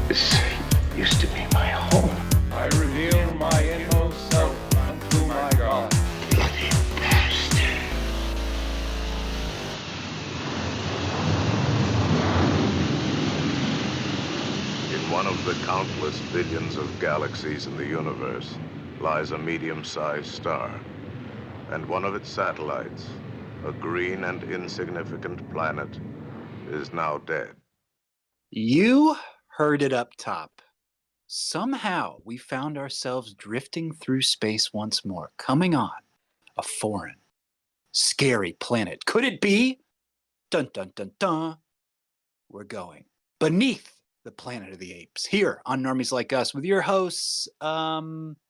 This used to be my home. I reveal my inmost self unto my God. Bloody bastard. In one of the countless billions of galaxies in the universe lies a medium-sized star. And one of its satellites, a green and insignificant planet, is now dead. You heard it up top. Somehow we found ourselves drifting through space once more, coming on a foreign, scary planet. Could it be? Dun dun dun dun. We're going beneath the planet of the apes here on Normies Like Us with your hosts, Colin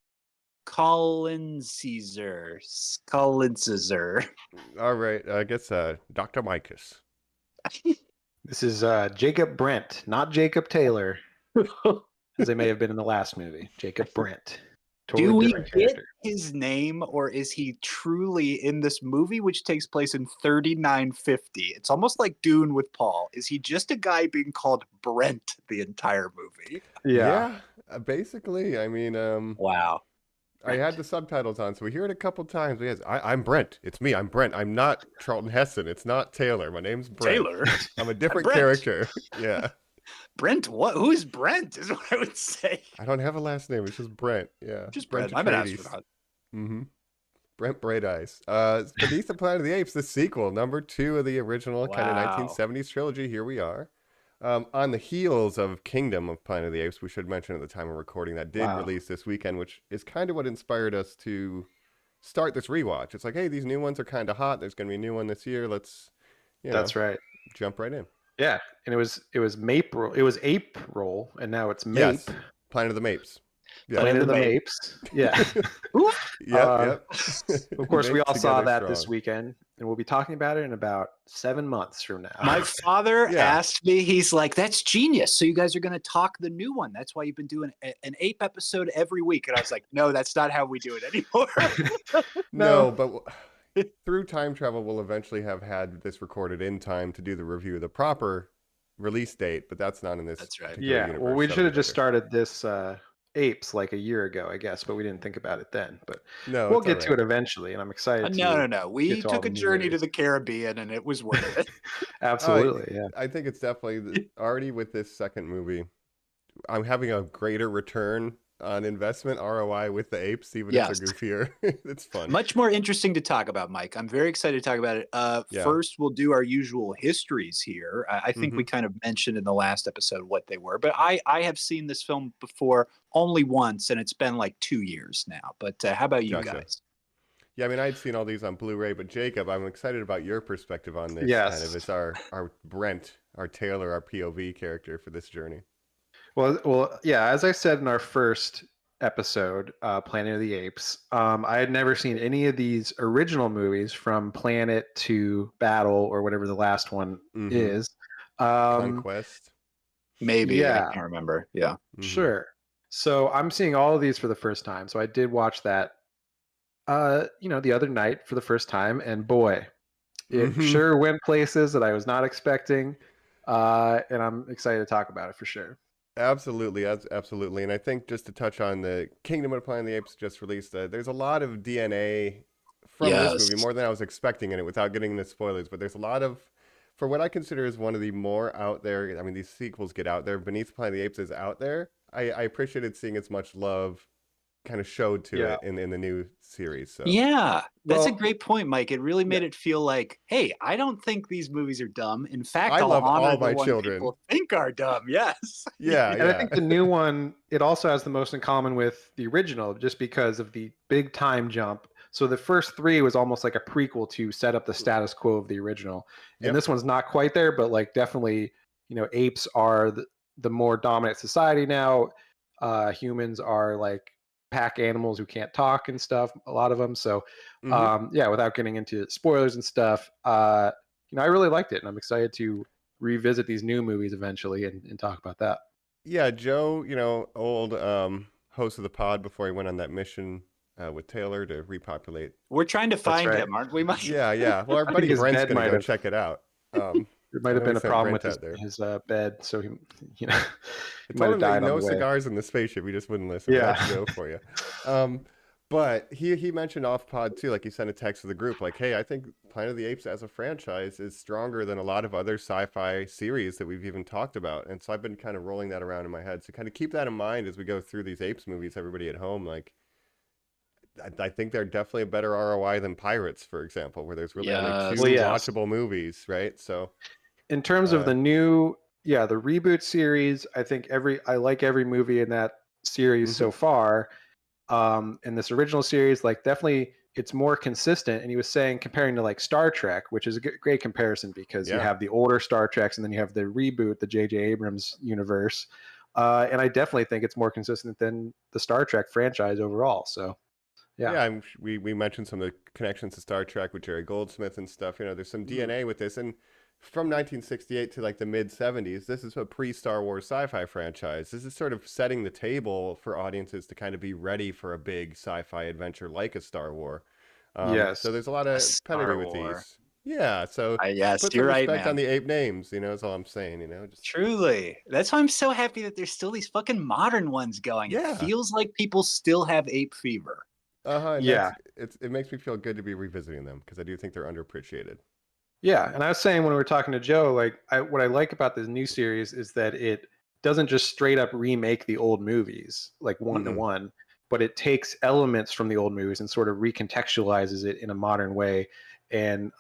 Caesar. All right, I guess Dr. Micus. This is Jacob Brent, not Jacob Taylor, as they may have been in the last movie. Jacob Brent. Totally Do we different get character. his name, or is he truly in this movie, which takes place in 3950? It's almost like Dune with Paul. Is he just a guy being called Brent the entire movie? Yeah. Basically. I mean, Wow. I had the subtitles on, so we hear it a couple times. Yes, I'm Brent. It's me. I'm Brent. I'm not Charlton Heston. It's not Taylor. My name's Brent. Taylor? I'm a different Brent. character. Yeah. Brent, what? Who is Brent, is what I would say. I don't have a last name. It's just Brent. Yeah. Just Brent. I'm an Atreides. astronaut. Mm-hmm. Brent Bright Eyes. Beneath the Planet of the Apes, the sequel, number 2 of the original kind of Wow. 1970s trilogy. Here we are. On the heels of Kingdom of Planet of the Apes, we should mention at the time of recording, that did release this weekend, which is kind of what inspired us to start this rewatch. It's like, hey, these new ones are kind of hot. There's going to be a new one this year. Let's, That's right. jump right in. Yeah, and it was April. It was April, and now it's Mape. Yes. Planet of the Mapes. Yeah. Planet of the Mapes. Yeah. Yep. Of course, we Mapes all saw together that this strong. weekend, and we'll be talking about it in about 7 months from now. My father Yeah. asked me, he's like, that's genius. So you guys are going to talk the new one. That's why you've been doing an ape episode every week. And I was like, no, that's not how we do it anymore. No, but through time travel, we'll eventually have had this recorded in time to do the review of the proper release date, but that's not in this. That's right. particular Yeah, universe, well, we so should have just later. started this Apes like a year ago, I guess, but we didn't think about it then. But No, we'll it's get all to right. it eventually, and I'm excited. No. We get to all took the a new journey to movies. the Caribbean, and it was worth it. Absolutely, yeah. I think it's definitely already with this second movie, I'm having a greater return on investment ROI with the apes, even if Yes. they're goofier. It's fun. Much more interesting to talk about, Mike. I'm very excited to talk about it. Yeah. First, we'll do our usual histories here. I think we kind of mentioned in the last episode what they were, but I have seen this film before only once, and it's been like 2 years now. But how about you Gotcha. guys? Yeah, I mean, I'd seen all these on Blu-ray, but Jacob, I'm excited about your perspective on this. Yes. Kind of as our Brent, our Taylor, our POV character for this journey. Well, yeah. As I said in our first episode, Planet of the Apes, I had never seen any of these original movies from Planet to Battle or whatever the last one Mhm. is. Conquest. Maybe. Yeah. I can't remember. Yeah. Mhm. Sure. So I'm seeing all of these for the first time. So I did watch that, the other night for the first time, and boy, it Mhm. sure went places that I was not expecting. And I'm excited to talk about it for sure. Absolutely, absolutely. And I think just to touch on the Kingdom of the Planet of the Apes just released, there's a lot of DNA from this movie, Yes. more than I was expecting in it without getting into spoilers. But there's a lot of, for what I consider is one of the more out there, I mean, these sequels get out there. Beneath the Planet of the Apes is out there. I appreciated seeing as much love kind of showed to Yeah. it in the new series. So Yeah, that's a Well- great point, Mike. It really made it feel like, hey, I don't think these movies are dumb. In fact, I I'll love honor all the my one children. people think are dumb. Yes. yeah, And I think the new one, it also has the most in common with the original just because of the big time jump. So the first 3 was almost like a prequel to set up the status quo of the original. And Yep. this one's not quite there, but like definitely, apes are the more dominant society now. Humans are like pack animals who can't talk and stuff, a lot of them. So Mhm. without getting into spoilers and stuff, I really liked it, and I'm excited to revisit these new movies eventually and talk about that. Yeah, Joe, old host of the pod before he went on that mission with Taylor to repopulate. We're trying to find right. him, aren't we, Mike? Yeah. Well, our think buddy his Brent's bed gonna might go have- check it out. There might I have know been he a sent problem Brent with out there. his bed, so he he I might told have him that died on no the way. cigars in the spaceship. He just wouldn't listen. Yeah. That's Joe for you. But he mentioned off pod too, like he sent a text to the group, like, "Hey, I think Planet of the Apes as a franchise is stronger than a lot of other sci-fi series that we've even talked about." And so I've been kind of rolling that around in my head. So kind of keep that in mind as we go through these Apes movies. Everybody at home, like, I think they're definitely a better ROI than Pirates, for example, where there's really only Yes. two Well, yes. watchable movies, right? So In terms of the new, the reboot series, I think I like every movie in that series so far. In this original series, like definitely it's more consistent. And he was saying comparing to like Star Trek, which is a great comparison because you Yeah. have the older Star Treks and then you have the reboot, the J.J. Abrams universe. And I definitely think it's more consistent than the Star Trek franchise overall. So, yeah. we mentioned some of the connections to Star Trek with Jerry Goldsmith and stuff. You know, there's some DNA with this. And from 1968 to like the mid 70s, this is a pre-Star Wars sci-fi franchise. This is sort of setting the table for audiences to kind of be ready for a big sci-fi adventure like a Star Wars. Yes. So there's a lot of pedigree with these. Yeah. So Yes, put you're some right, respect on man. the ape names. You know, is all I'm saying. You know, just Truly. That's why I'm so happy that there's still these fucking modern ones going. Yeah. It feels like people still have ape fever. And Yeah. it makes me feel good to be revisiting them because I do think they're underappreciated. Yeah, and I was saying when we were talking to Joe, like what I like about this new series is that it doesn't just straight up remake the old movies like one to one, but it takes elements from the old movies and sort of recontextualizes it in a modern way, and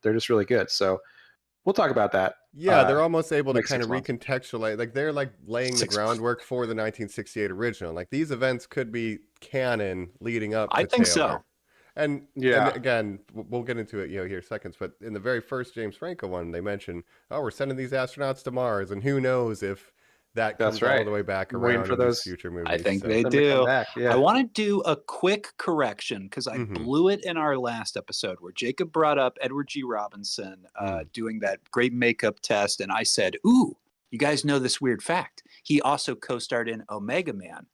they're just really good. So we'll talk about that. Yeah, they're almost able to like kind of 6 months. recontextualize, like they're like laying the 6 months. groundwork for the 1968 original. Like these events could be canon leading up to I think so. Taylor. And again, we'll get into it, here seconds. But in the very first James Franco one, they mentioned, "Oh, we're sending these astronauts to Mars," and who knows if that comes all the way back Waiting around for in these those future movies. I think so. they Them to come do. back, yeah. I want to do a quick correction because I blew it in our last episode where Jacob brought up Edward G. Robinson doing that great makeup test. And I said, ooh, you guys know this weird fact. He also co-starred in Omega Man.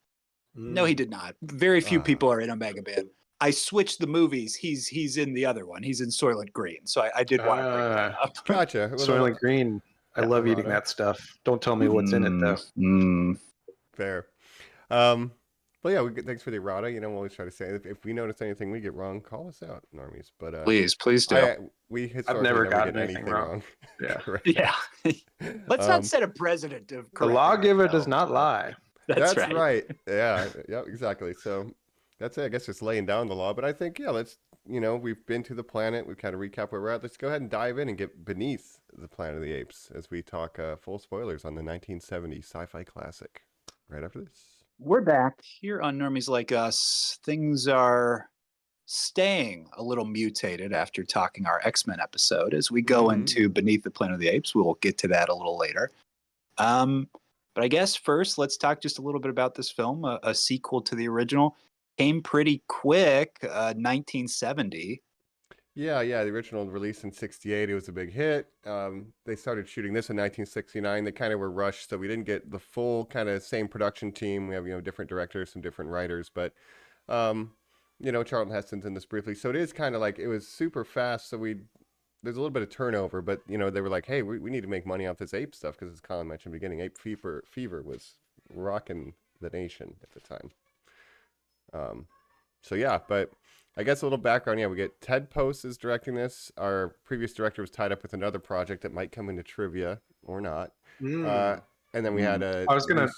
No, he did not. Very few people are in Omega Man. I switched the movies. He's in the other one. He's in Soylent Green. So I did want to bring that up. Gotcha. Soylent Green. I love eating that stuff. Don't tell me what's in it though. Fair. But yeah, thanks for the errata. You know, we always try to say if we notice anything we get wrong, call us out, Normies. But please do. I've never gotten anything wrong. Yeah. Yeah. Let's not set a precedent of the lawgiver does not lie. That's right. Yeah, exactly. So that's it. I guess just laying down the law. But I think, let's, we've been to the planet. We've kind of recapped where we're at. Let's go ahead and dive in and get beneath the Planet of the Apes as we talk full spoilers on the 1970 sci-fi classic right after this. We're back here on Normies Like Us. Things are staying a little mutated after talking our X-Men episode. As we go into Beneath the Planet of the Apes, we'll get to that a little later. But I guess first, let's talk just a little bit about this film, a sequel to the original. Came pretty quick, 1970. Yeah, the original release in 68, it was a big hit. They started shooting this in 1969. They kind of were rushed, so we didn't get the full kind of same production team. We have, different directors, some different writers, but, Charlton Heston's in this briefly. So it is kind of like, it was super fast, so there's a little bit of turnover, but, they were like, hey, we need to make money off this ape stuff, because as Colin mentioned in the beginning, ape fever was rocking the nation at the time. But I guess a little background. Yeah, we get Ted Post is directing this. Our previous director was tied up with another project that might come into trivia or not. And then we had I was going to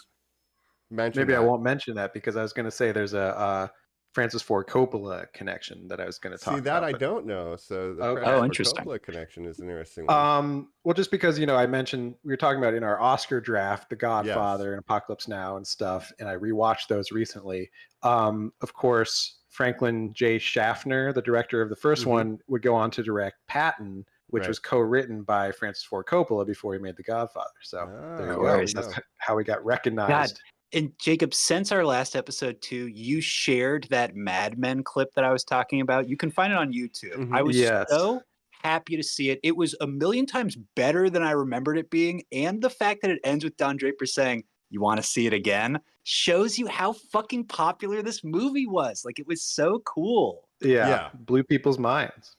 mention maybe that. I won't mention that because I was going to say there's a Francis Ford Coppola connection that I was going to talk about. See, that I don't know. So the Francis Ford Coppola connection is an interesting one. Well, just because, I mentioned we were talking about in our Oscar draft, The Godfather and Apocalypse Now and stuff, and I rewatched those recently. Of course, Franklin J. Schaffner, the director of the first one, would go on to direct Patton, which was co-written by Francis Ford Coppola before he made The Godfather. So there you go. That's how he got recognized. God. And Jacob, since our last episode too, you shared that Mad Men clip that I was talking about. You can find it on YouTube. I was so happy to see it. It was a million times better than I remembered it being. And the fact that it ends with Don Draper saying, "You want to see it again?" shows you how fucking popular this movie was. Like, it was so cool. Yeah. Blew people's minds.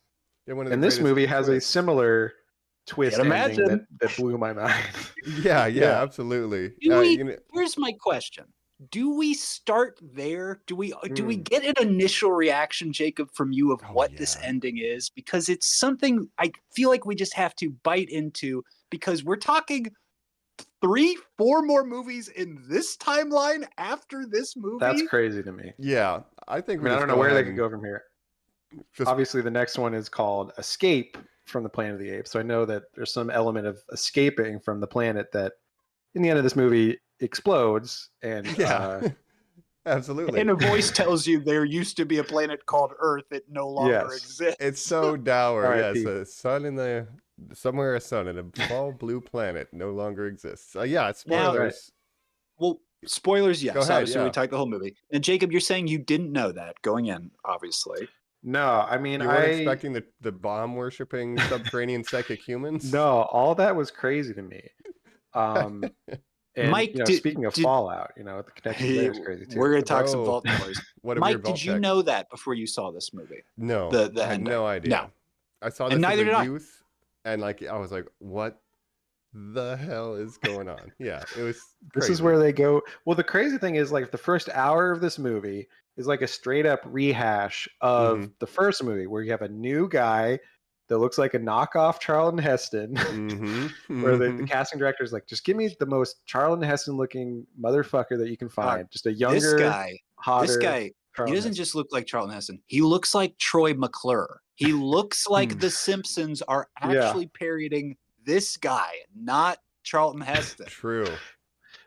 Yeah, and this movie has a similar twist Can't ending imagine. that blew my mind. Yeah, Yeah. absolutely. Do we, You know, here's my question. Do we start there? Do we Hmm. get an initial reaction, Jacob, from you of Oh, what this yeah. ending is? Because it's something I feel like we just have to bite into, because we're talking 3, 4 more movies in this timeline after this movie. That's crazy to me. Yeah, I think I we mean, I just don't know go where ahead they could and go from here. just Obviously, the next one is called Escape from the Planet of the Apes. So I know that there's some element of escaping from the planet that, in the end of this movie, explodes. And yeah, absolutely. And a voice tells you there used to be a planet called Earth that no longer Yes. exists. It's so dour. Yes, R.I.P. a sun in the somewhere a sun in a small blue planet no longer exists. Yeah, Now- spoilers. Well, spoilers, yes. Go ahead, Obviously, yeah. we talked the whole movie. And Jacob, you're saying you didn't know that going in, obviously. No, I mean, You weren't expecting the bomb worshipping subterranean psychic humans? No, all that was crazy to me. And Mike, speaking of Fallout, the connection there is crazy too. We're going to talk some Bro. vault noise. What a Mike, weird vault did you tech. know that before you saw this movie? No, the I had ending? no idea. No. I saw this And as neither did a I. youth, and I was like, what the hell is going on? Yeah, it was This crazy. is where they go. Well, the crazy thing is, like, the first hour of this movie is like a straight up rehash of Mhm. the first movie, where you have a new guy that looks like a knockoff Charlton Heston, where the casting director is like, just give me the most Charlton Heston looking motherfucker that you can find. Just a younger, This guy, hotter. he Charlton doesn't Heston. just look like Charlton Heston. He looks like Troy McClure. He looks like The Simpsons are actually parodying this guy, not Charlton Heston. True.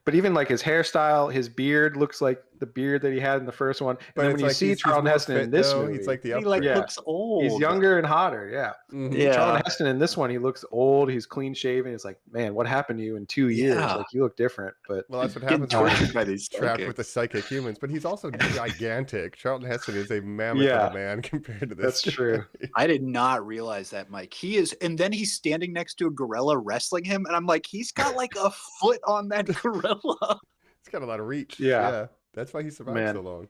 But even like his hairstyle, his beard looks like the beard that he had in the first one. But And then it's when you like see he's Charlton more Heston in fit, this though. movie, He's like the He upgrade. looks old. he's younger and hotter. Yeah. Mhm. Yeah. Charlton Heston in this one, he looks old. He's clean shaven. It's like, man, what happened to you in 2 years? Yeah. Like, you look different. But Well, that's what Getting happens when tortured you're by these trapped with the psychics. psychic humans. But he's also gigantic. Charlton Heston is a mammoth Yeah. of a man compared to this. that's true. I did not realize that, Mike. He is, and then he's standing next to a gorilla wrestling him, and I'm like, he's got like a foot on that gorilla. He's got a lot of reach. Yeah. That's why he survived Man. so long.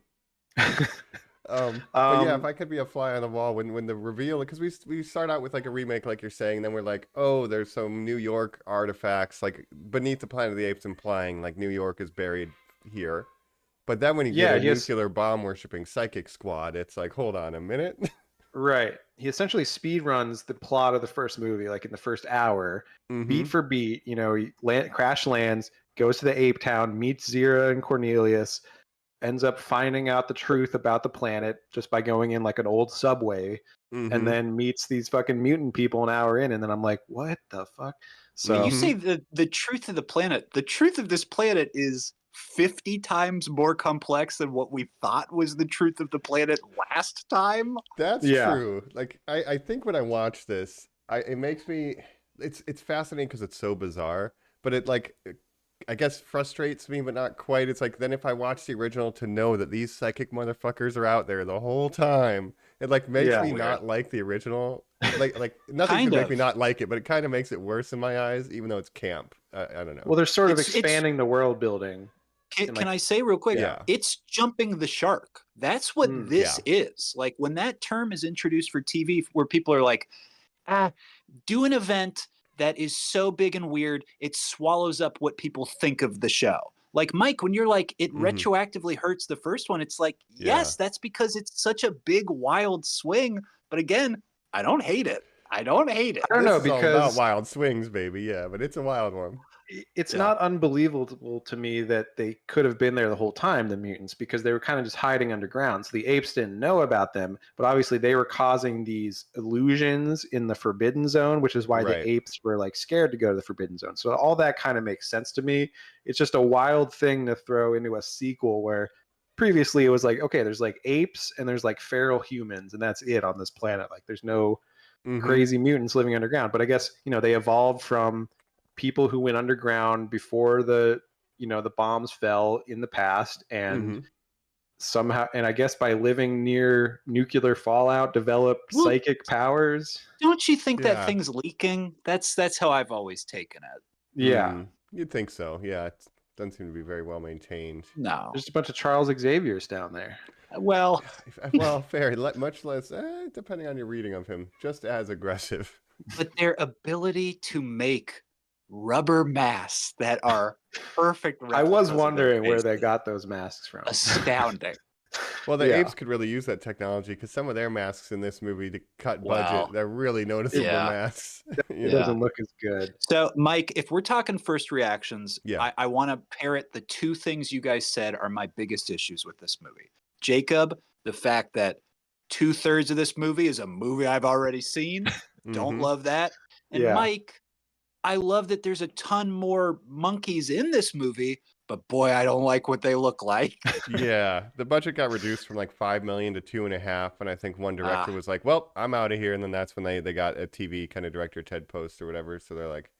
But yeah, if I could be a fly on the wall when the reveal, because we start out with like a remake, like you're saying, then we're like, oh, there's some New York artifacts like beneath the Planet of the Apes, implying like New York is buried here. But then when you get a nuclear bomb worshipping psychic squad, it's like, hold on a minute. Right. He essentially speed runs the plot of the first movie, like in the first hour, beat for beat. He crash lands, goes to the ape town, meets Zira and Cornelius, ends up finding out the truth about the planet just by going in like an old subway, and then meets these fucking mutant people an hour in, and then I'm like, what the fuck? So I mean, you say the truth of the planet. The truth of this planet is 50 times more complex than what we thought was the truth of the planet last time. That's true. Like I think when I watch this, it makes me it's fascinating because it's so bizarre, but it like I guess frustrates me, but not quite. It's like then if I watch the original to know that these psychic motherfuckers are out there the whole time, it like makes me not like the original. Like nothing can make me not like it, but it kind of makes it worse in my eyes, even though it's camp. I don't know. Well, they're sort of expanding the world building. Can I say real quick? Yeah. It's jumping the shark. That's what this is. Like when that term is introduced for TV, where people are like, do an event that is so big and weird, it swallows up what people think of the show. Like Mike, when you're like, it retroactively hurts the first one, it's like, yes, that's because it's such a big, wild swing. But again, I don't hate it. I don't know, This is all about wild swings, baby. Yeah, but it's a wild one. It's not unbelievable to me that they could have been there the whole time, the mutants, because they were kind of just hiding underground. So the apes didn't know about them, but obviously they were causing these illusions in the Forbidden Zone, which is why the apes were like scared to go to the Forbidden Zone. So all that kind of makes sense to me. It's just a wild thing to throw into a sequel where previously it was like, okay, there's like apes and there's like feral humans, and that's it on this planet. Like there's no crazy mutants living underground. But I guess, they evolved from people who went underground before the bombs fell in the past, and somehow, and I guess by living near nuclear fallout, developed psychic powers. Don't you think that thing's leaking? That's how I've always taken it. Yeah. You'd think so. Yeah, it doesn't seem to be very well maintained. No, there's a bunch of Charles Xaviers down there. Well, fair. Much less, depending on your reading of him, just as aggressive. but their ability to make rubber masks that are perfect I was replicas of their wondering where they faces, got those masks from. astounding. Well, the Yeah. apes could really use that technology because some of their masks in this movie to cut budget, Wow. they're really noticeable Yeah. masks. It you know? doesn't look as good. So, Mike, if we're talking first reactions, Yeah. I want to parrot the two things you guys said are my biggest issues with this movie. Jacob, the fact that 2/3 of this movie is a movie I've already seen. Don't Mhm. love that. And Yeah. Mike, I love that there's a ton more monkeys in this movie, but boy, I don't like what they look like. Yeah, the budget got reduced from like 5 million to 2.5, and I think one director Ah. was like, "Well, I'm out of here," and then that's when they got a TV kind of director, Ted Post or whatever. So they're like,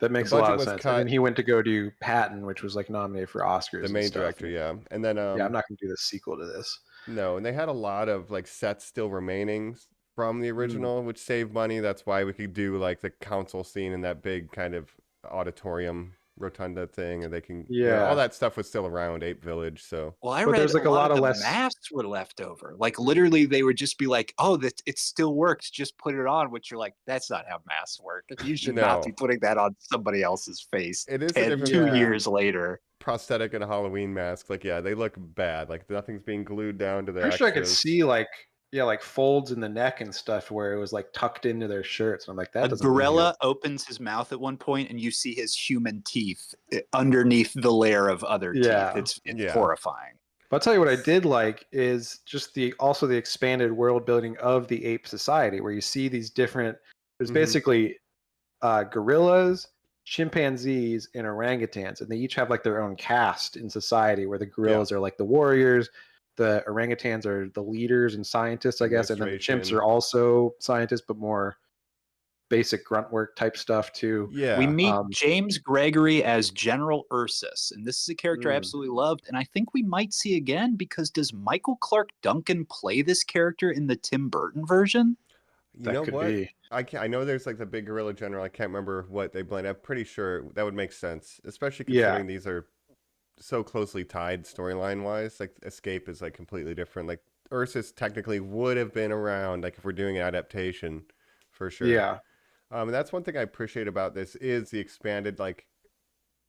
That makes a budget lot of was sense. cut. And then he went to go do Patton, which was like nominated for Oscars. the and main stuff. director, yeah, and then Yeah, I'm not going to do the sequel to this. no, and they had a lot of like sets still remaining from the original, which saved money. That's why we could do like the council scene in that big kind of auditorium rotunda thing, and they can, Yeah. all that stuff was still around Ape Village. So Well, I But read there's, like, a a lot lot of of the less- masks were left over. Like literally, they would just be like, "Oh, that it still works. Just put it on." Which you're like, "That's not how masks work. You should not be No. putting that on somebody else's face." it is a 10, difference 2 between years later. prosthetic and a Halloween mask. Like, yeah, they look bad. Like nothing's being glued down to the I'm sure I could extras. see like folds in the neck and stuff where it was like tucked into their shirts. And I'm like, that A doesn't look gorilla opens his mouth at one point, and you see his human teeth underneath the layer of other Yeah. teeth. It's Yeah. horrifying. But I'll tell you what I did like is just the expanded world building of the ape society, where you see these different. There's Mhm. basically gorillas, chimpanzees, and orangutans, and they each have like their own caste in society. Where the gorillas are like the warriors, the orangutans are the leaders and scientists, I guess, and then the chimps Administration. are also scientists, but more basic grunt work type stuff too. Yeah. We meet Um, James Gregory as General Ursus, and this is a character I Mm. absolutely loved, and I think we might see again because does Michael Clark Duncan play this character in the Tim Burton version? You That know could what? be. I know there's like the big gorilla general. I can't remember what they blend. I'm pretty sure that would make sense, especially Yeah. considering these are so closely tied storyline wise. Like Escape is like completely different. Like Ursus technically would have been around, like if we're doing an adaptation, for sure. Yeah. And that's one thing I appreciate about this is the expanded like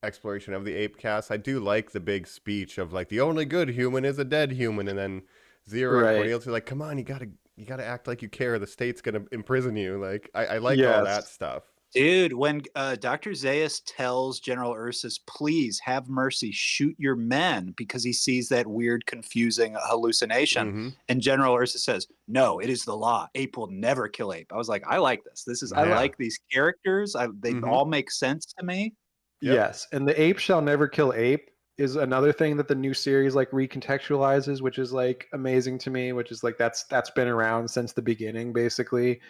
exploration of the ape cast. I do like the big speech of like the only good human is a dead human, and then Zero Right. and Cornelius are like, come on, you gotta act like you care. The state's gonna imprison you. Like I like all that Yes. stuff. Dude, when Dr. Zaius tells General Ursus, please have mercy, shoot your men, because he sees that weird, confusing hallucination. Mhm. And General Ursus says, no, it is the law. Ape will never kill ape. I was like, I like this. I Yeah. like these characters. They Mhm. all make sense to me. Yep. Yes, and the ape shall never kill ape is another thing that the new series like recontextualizes, which is like amazing to me. Which is like that's been around since the beginning, basically.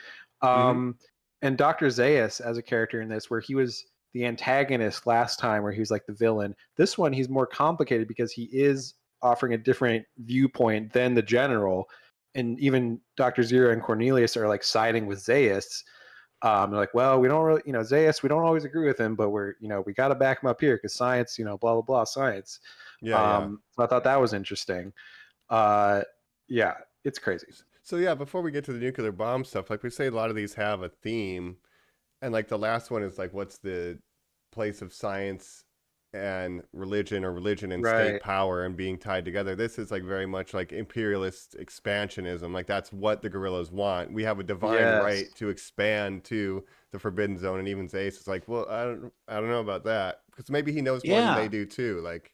And Dr. Zaius as a character in this, where he was the antagonist last time, where he was like the villain. This one, he's more complicated because he is offering a different viewpoint than the general, and even Dr. Zero and Cornelius are like siding with Zaius. They're like, well, we don't really, Zaius, we don't always agree with him, but we're, we got to back him up here because science, blah, blah, blah, science. Yeah. So I thought that was interesting. Yeah, it's crazy. So yeah, before we get to the nuclear bomb stuff, like we say, a lot of these have a theme, and like the last one is like, what's the place of science and religion, or religion and state Right. power and being tied together? This is like very much like imperialist expansionism. Like that's what the gorillas want. We have a divine Yes. right to expand to the forbidden zone, and even Zace is like, well, I don't know about that, because maybe he knows more Yeah. than they do too. Like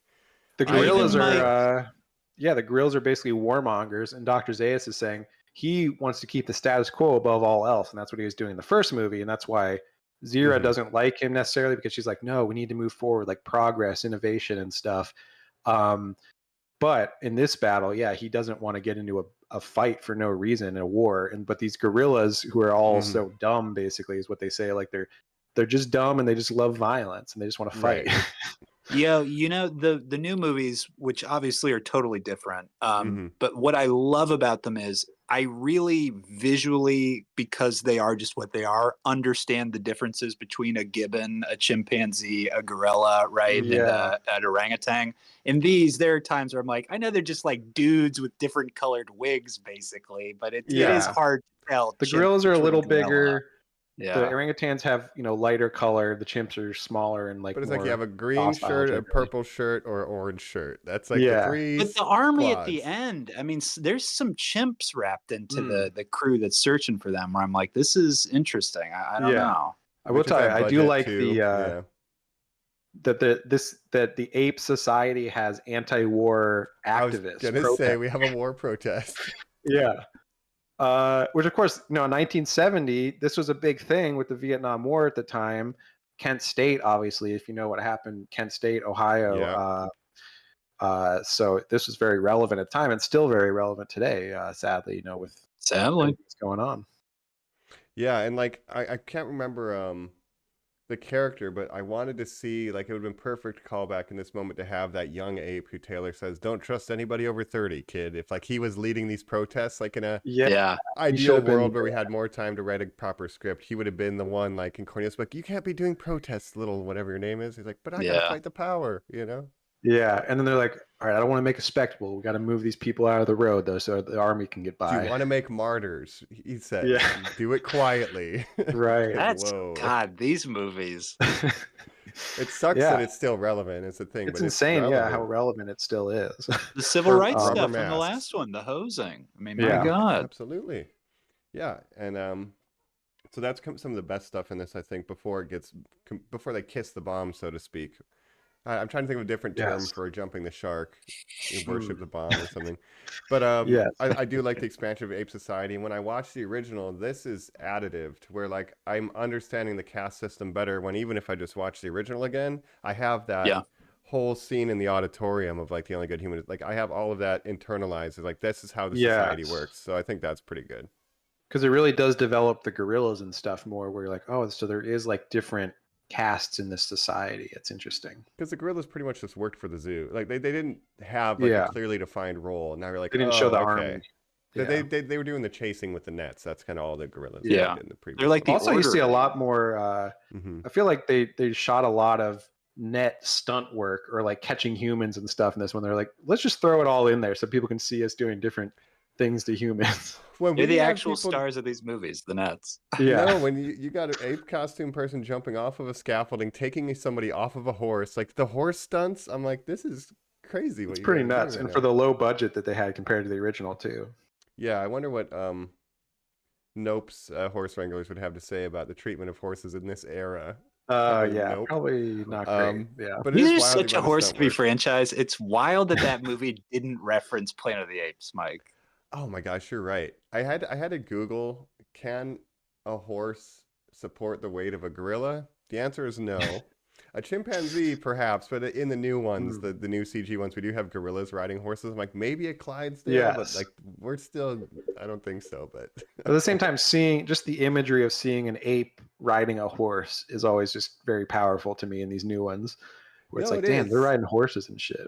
The I even gorillas might- are, the gorillas are basically warmongers, and Dr. Zaius is saying he wants to keep the status quo above all else, and that's what he was doing in the first movie, and that's why Zira Mhm. doesn't like him necessarily, because she's like, no, we need to move forward, like progress, innovation, and stuff. But in this battle, he doesn't want to get into a fight for no reason, a war, but these gorillas who are all Mhm. so dumb, basically, is what they say. Like they're just dumb, and they just love violence, and they just want to fight. Right. Yo, the new movies, which obviously are totally different, Mhm. but what I love about them is I really visually, because they are just what they are, understand the differences between a gibbon, a chimpanzee, a gorilla, right, Yeah. and an orangutan. In these, there are times where I'm like, I know they're just like dudes with different colored wigs, basically, but it is Yeah. hard to tell. The chimp gorillas are a between little gorilla. bigger. The Yeah. orangutans have, lighter color. The chimps are smaller and like But it's more like you have a green docile shirt, a generally. purple shirt, or orange shirt. That's like the Yeah. three. But the army at the squads. end, I mean, there's some chimps wrapped into Mm. the crew that's searching for them. Where I'm like, this is interesting. I don't Yeah. know. I will Which is tell you, that I do budget, like too. the that the ape society has anti-war I was activists. gonna say we have a war protest. Yeah. Which of course, in 1970, this was a big thing with the Vietnam War at the time. Kent State, obviously, if you know what happened, Kent State, Ohio. Yeah. So this was very relevant at the time and still very relevant today, sadly, with Sadly. what's going on. Yeah, and like I can't remember the character, but I wanted to see, like, it would have been perfect callback in this moment to have that young ape who Taylor says, "Don't trust anybody over 30, kid." If like he was leading these protests, like in a Yeah. ideal world where we had more time to write a proper script, he would have been the one, like in Cornelius' book, "You can't be doing protests, little whatever your name is." He's like, "But I gotta fight the power," Yeah, and then they're like, "All right, I don't want to make a spectacle. We got to move these people out of the road, though, so the army can get by." Do you want to make martyrs? He said. Yeah. Do it quietly. Right. That's Whoa. God. These movies. It sucks Yeah. that it's still relevant. It's a thing. It's but insane, relevant. how relevant it still is. The civil For, rights rubber stuff in the masks. last one, the hosing. I mean, Yeah. my God. Absolutely. Yeah, and so that's some of the best stuff in this, I think, before they kiss the bomb, so to speak. I'm trying to think of a different term Yes. for jumping the shark. You worship the bomb or something. But Yes. I do like the expansion of Ape Society. And when I watched the original, this is additive to where, like, I'm understanding the caste system better when, even if I just watch the original again, I have that whole scene in the auditorium of, like, the only good human. Like, I have all of that internalized. It's like, this is how the society works. So I think that's pretty good. Because it really does develop the gorillas and stuff more, where you're like, oh, so there is like different castes in this society. It's interesting. Because the gorillas pretty much just worked for the zoo. Like they didn't have like a clearly defined role. Now you're like, They didn't show the army. Yeah. They were doing the chasing with the nets. That's kind of all the gorillas did in the previous. They're like the also order. You see a lot more. I feel like they shot a lot of net stunt work or like catching humans and stuff in this one. They're like, let's just throw it all in there so people can see us doing different things to humans. They're the actual stars of these movies, the Nets. Yeah, when you got an ape costume person jumping off of a scaffolding, taking somebody off of a horse, like the horse stunts, I'm like, this is crazy. It's pretty nuts, and for the low budget that they had compared to the original too. Yeah, I wonder what Nope's horse wranglers would have to say about the treatment of horses in this era. Probably not great. But These are such a horse-heavy franchise. It's wild that movie didn't reference Planet of the Apes, Mike. Oh my gosh, you're right. I had to Google, can a horse support the weight of a gorilla? The answer is no. A chimpanzee, perhaps, but in the new ones, the new CG ones, we do have gorillas riding horses. I'm like, maybe a Clydesdale, but like we're still, I don't think so. But at the same time, seeing just the imagery of seeing an ape riding a horse is always just very powerful to me in these new ones. Where it's like, damn, they're riding horses and shit.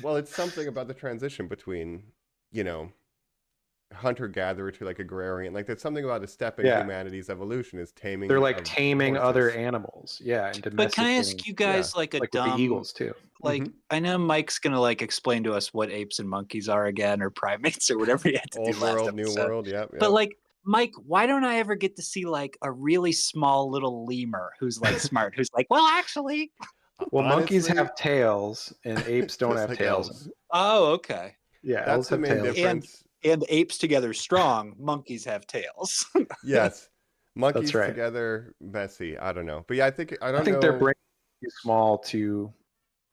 Well, it's something about the transition between, hunter-gatherer to like agrarian. Like there's something about a step in humanity's evolution is taming. They're like taming other animals. Yeah. And but can I ask you guys like a dumb, with the eagles too. Like I know Mike's gonna like explain to us what apes and monkeys are again, or primates or whatever he had to Old do world, last new episode. world, yep. But like Mike, why don't I ever get to see like a really small little lemur who's like smart, who's like, well, actually. Well, monkeys have tails and apes don't have like tails. elves. Oh, okay. Yeah, that's the main difference. And apes together strong, monkeys have tails. Yes. Monkeys right. together messy. I don't know. But yeah, I think their brain is small to,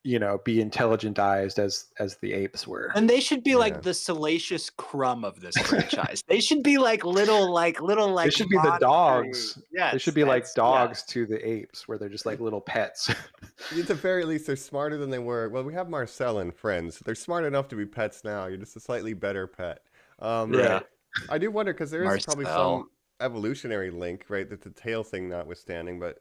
be intelligentized as the apes were. And they should be like the Salacious Crumb of this franchise. They should be like little They should be the dogs. Yes, they should be like dogs to the apes, where they're just like little pets. At the very least, they're smarter than they were. Well, we have Marcel and friends. They're smart enough to be pets now. You're just a slightly better pet. I do wonder, because there is probably some evolutionary link, right? That the tail thing notwithstanding. But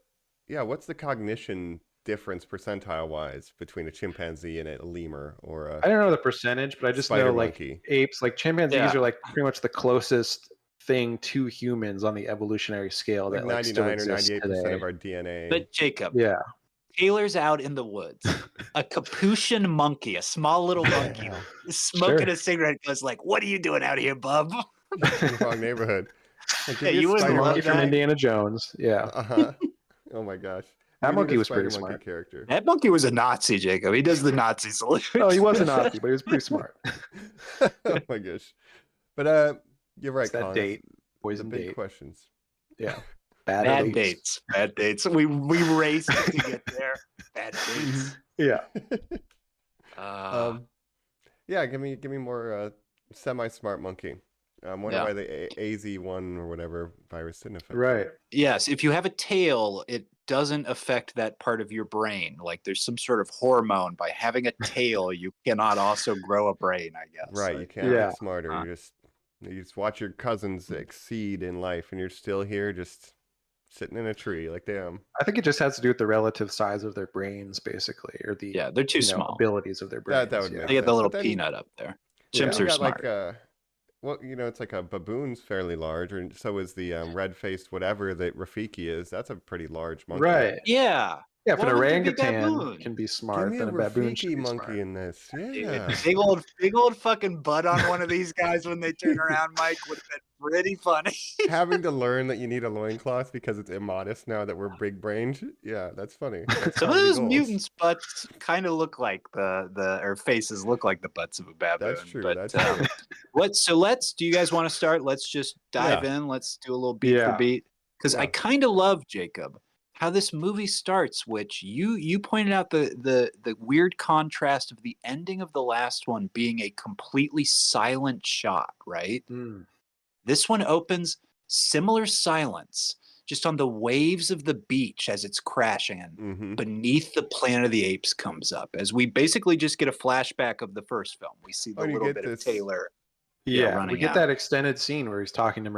yeah, what's the cognition difference percentile wise between a chimpanzee and a lemur or a I don't know the percentage, but I just know like apes, like chimpanzees are like pretty much the closest thing to humans on the evolutionary scale, like that like 99 still or 98% today. of our DNA. But Jacob, Taylor's out in the woods. A Capuchin monkey, a small little monkey, smoking a cigarette, goes like, "What are you doing out here, bub?" In the wrong neighborhood. Like, Yeah, give me a you wouldn't spider love Monkey from that. Indiana Jones. Yeah. Uh-huh. Oh my gosh. That We need monkey a was pretty spider monkey smart. character. That monkey was a Nazi, Jacob. He does the Nazi salute. Oh, he was a Nazi, but he was pretty smart. Oh my gosh. But you're right, It's that Colin. date. The Poison big date. questions. Yeah. Bad dates. Bad dates. We raced to get there. Bad dates. Yeah. Yeah, give me more semi-smart monkey. Wonder Yeah. why the AZ1 or whatever virus didn't affect. Right. Yes, if you have a tail, it doesn't affect that part of your brain. Like there's some sort of hormone. By having a tail, you cannot also grow a brain, I guess. Right, you Like, can't Yeah. get smarter. You just watch your cousins exceed in life, and you're still here, just sitting in a tree. Like, damn. I think it just has to do with the relative size of their brains, basically, or the yeah, they're too small. abilities of their brains. That would yeah. make They get the sense. little But then- peanut up there. Yeah. Chimps You are got smart. like well, it's like a baboon's fairly large, and so is the red-faced whatever that Rafiki is. That's a pretty large monkey. Right. Yeah. Yeah, if Why an wouldn't it be orangutan baboon? can be Give smart, me a then a baboon should Rafiki be monkey smart. in this. Dude, Yeah. big old fucking butt on one of these guys when they turn around, Mike, would have been pretty funny. Having to learn that you need a loincloth because it's immodest now that we're big-brained. Yeah, that's funny. That's Some of comedy those goals. mutants' butts kind of look like or faces look like the butts of a baboon. That's true. But, That's true. do you guys want to start? Let's just dive in. Let's do a little beat for Yeah. beat. Because I Yeah. kind of love, Jacob, how this movie starts, which you pointed out the weird contrast of the ending of the last one being a completely silent shot, right? Mm. This one opens similar silence, just on the waves of the beach as it's crashing, and Mm-hmm. beneath the Planet of the Apes comes up as we basically just get a flashback of the first film. We see the Oh, you little get bit of this- Taylor. Yeah, we running get out. that extended scene where he's talking to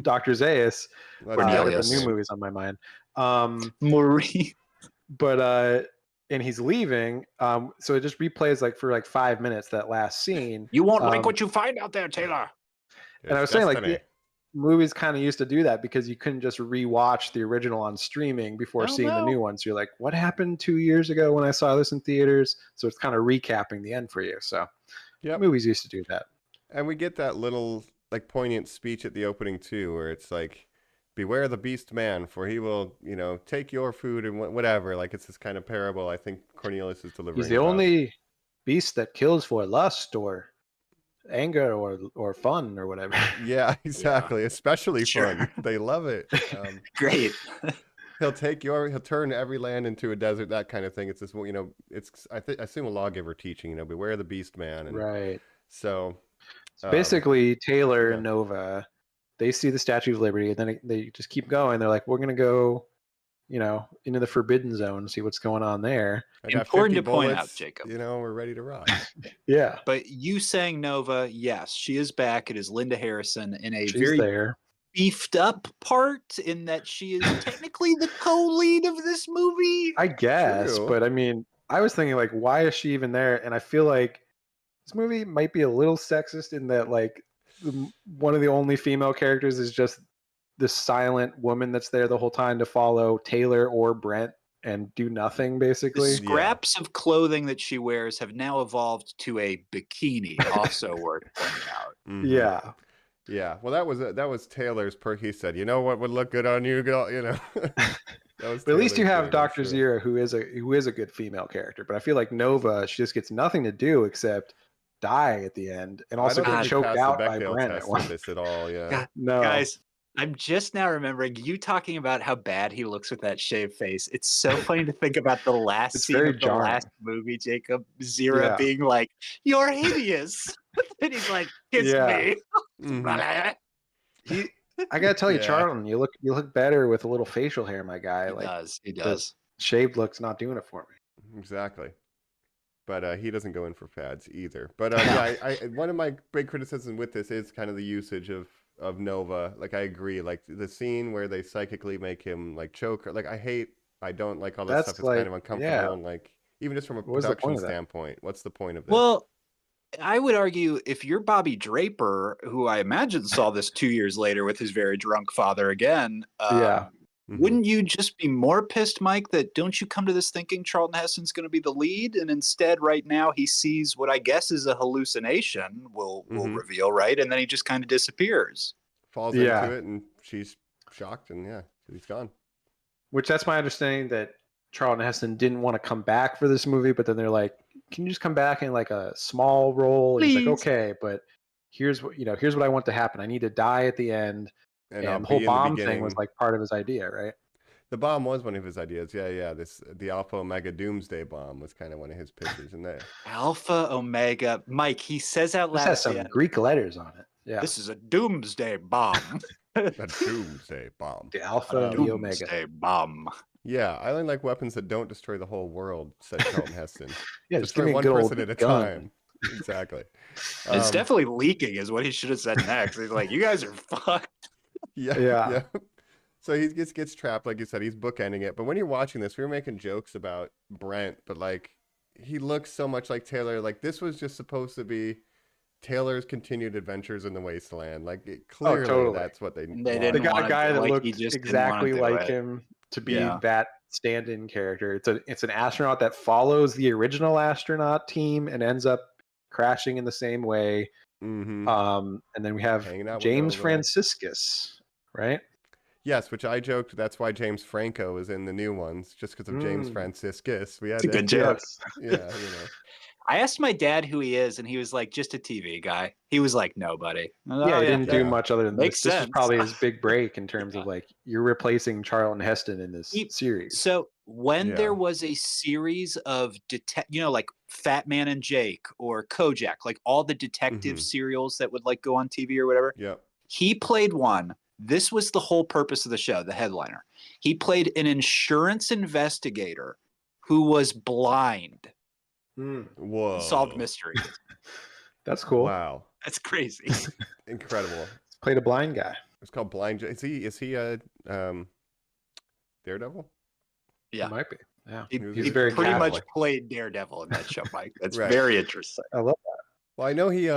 Dr. Zaius. Let's With Cornelius. the new movies on my mind. Marie. But and he's leaving. So it just replays like for like 5 minutes that last scene. You won't like Um, what you find out there, Taylor. And I was saying like movies kind of used to do that because you couldn't just rewatch the original on streaming before Oh, seeing the no. new ones. You're like, what happened 2 years ago when I saw this in theaters? So it's kind of recapping the end for you. So Yep. movies used to do that. And we get that little like poignant speech at the opening too, where it's like, "Beware the beast man, for he will, take your food and whatever." Like it's this kind of parable. I think Cornelius is delivering. He's the about. only beast that kills for lust or anger or fun or whatever. Yeah, exactly. Especially Sure. fun. They love it. Great. He'll turn every land into a desert. That kind of thing. It's this. It's I assume a lawgiver teaching. Beware the beast man. And Right. So. So basically, Taylor yeah. and Nova, they see the Statue of Liberty, and then they just keep going. They're like, "We're gonna go, into the Forbidden Zone, see what's going on there." I got Important 50 to point out, bullets, Jacob. We're ready to rock. Yeah, But you saying Nova, yes, she is back. It is Linda Harrison in a she's very there. beefed up part in that she is technically the co-lead of this movie. I guess, True. but I mean, I was thinking like, why is she even there? And I feel like this movie might be a little sexist in that like one of the only female characters is just this silent woman that's there the whole time to follow Taylor or Brent and do nothing The basically. scraps of clothing that she wears have now evolved to a bikini, also worth pointing out. Mhm. Yeah. Yeah. Well, that was Taylor's perk. He said, "You know what would look good on you, girl?" That was But at least you Taylor's have thing, I'm Dr. sure. Zero, who is a good female character. But I feel like Nova, she just gets nothing to do except die at the end, and also I don't get think he choked passed the out by Bechdel Brent. test At one. of this at all. Yeah. God, No, Guys, I'm just now remembering you talking about how bad he looks with that shaved face. It's so funny to think about the last It's scene very of the jarring. last movie, Jacob. Zero Yeah. being like, "You're hideous." And he's like, "Kiss Yeah. me." Mhm. I gotta tell you, Yeah. Charlton, you look better with a little facial hair, my guy. He Like does. He does. shaved look's not doing it for me. Exactly. But he doesn't go in for fads either. But yeah, I one of my big criticisms with this is kind of the usage of Nova. Like I agree. Like the scene where they psychically make him like choke. Like I don't like all this That's stuff. It's like- kind of uncomfortable. yeah. And like even just from a What was the point production of that? standpoint, what's the point of this? Well, I would argue if you're Bobby Draper, who I imagine saw this 2 years later with his very drunk father again, Yeah. Wouldn't you just be more pissed, Mike, that don't you come to this thinking Charlton Heston's going to be the lead, and instead right now he sees what I guess is a hallucination, will reveal, right? And then he just kind of disappears. Falls into it, and she's shocked, and he's gone. Which that's my understanding, that Charlton Heston didn't want to come back for this movie, but then they're like, can you just come back in like a small role? And he's like, okay, but here's what I want to happen. I need to die at the end. And the whole bomb thing was like part of his idea, right? The bomb was one of his ideas. Yeah. The Alpha Omega Doomsday bomb was kind of one of his pitches in there. Alpha Omega. Mike, he says out loud. This has some Greek letters on it. Yeah. This is a doomsday bomb. A doomsday bomb. The Alpha and the Omega. Doomsday bomb. Yeah, I only like weapons that don't destroy the whole world, said Charlton Heston. Yeah, just give me one person at a time. Exactly. It's definitely leaking is what he should have said next. He's like, you guys are fucked. Yeah. So he gets trapped, like you said. He's bookending it. But when you're watching this, we were making jokes about Brent, but like he looks so much like Taylor. Like this was just supposed to be Taylor's continued adventures in the wasteland. Like clearly, that's what they didn't. They got a guy that looked just exactly like him to be that stand-in character. It's an astronaut that follows the original astronaut team and ends up crashing in the same way. And then we have James Franciscus, right? Yes, which I joked that's why James Franco is in the new ones, just because of James Franciscus. We had a good joke. Yeah, I asked my dad who he is, and he was like, just a TV guy. He was like, nobody. He didn't do much other than this. This is probably his big break in terms of like, you're replacing Charlton Heston in this series. So when there was a series of like Fat Man and Jake or Kojak, like all the detective serials that would like go on TV or whatever. Yeah. He played one. This was the whole purpose of the show, the headliner. He played an insurance investigator who was blind. Whoa. Solved mysteries. That's cool. Wow. That's crazy. Incredible. Played a blind guy. It's called Blind. Is he a Daredevil? Yeah. He might be. Yeah. He very pretty much played Daredevil in that show, Mike. That's very interesting. I love that. Well, I know he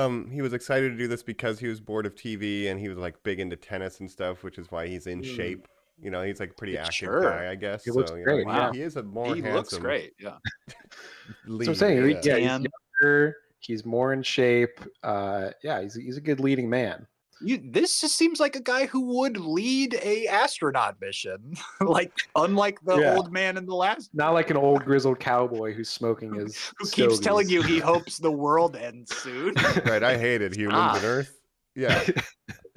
was excited to do this because he was bored of TV and he was like big into tennis and stuff, which is why he's in shape. You know, he's like a pretty active guy, I guess. He looks great. Wow. He is a more handsome. He looks great. Yeah. That's what I'm saying. He's younger. He's more in shape. He's a good leading man. This just seems like a guy who would lead a astronaut mission, like unlike the old man in the last. Not like an old grizzled cowboy who's smoking his. Who keeps telling you he hopes the world ends soon. Right, I hated humans and Earth. Yeah,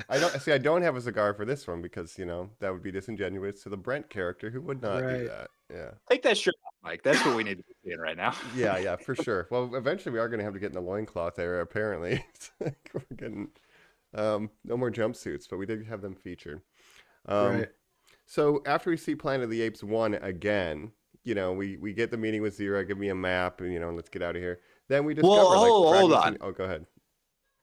I don't have a cigar for this one because that would be disingenuous to the Brent character who would not do that. Yeah, take that shirt off, Mike. That's what we need to be seeing right now. Yeah, for sure. Well, eventually we are going to have to get in the loincloth era. Apparently, we're getting. No more jumpsuits, but we did have them featured. Right. So after we see Planet of the Apes 1 again, we get the meeting with Zira, give me a map, and let's get out of here. Then we discover hold on. Oh, go ahead.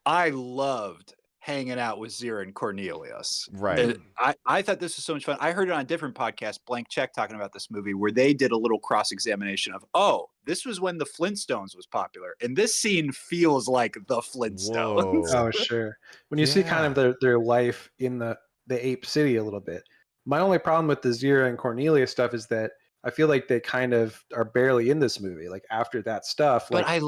I loved hanging out with Zira and Cornelius. Right. And I thought this was so much fun. I heard it on a different podcast, Blank Check, talking about this movie where they did a little cross-examination of, this was when the Flintstones was popular. And this scene feels like the Flintstones. Oh, sure. When you see kind of their life in the ape city a little bit. My only problem with the Zira and Cornelius stuff is that I feel like they kind of are barely in this movie. Like after that stuff. But I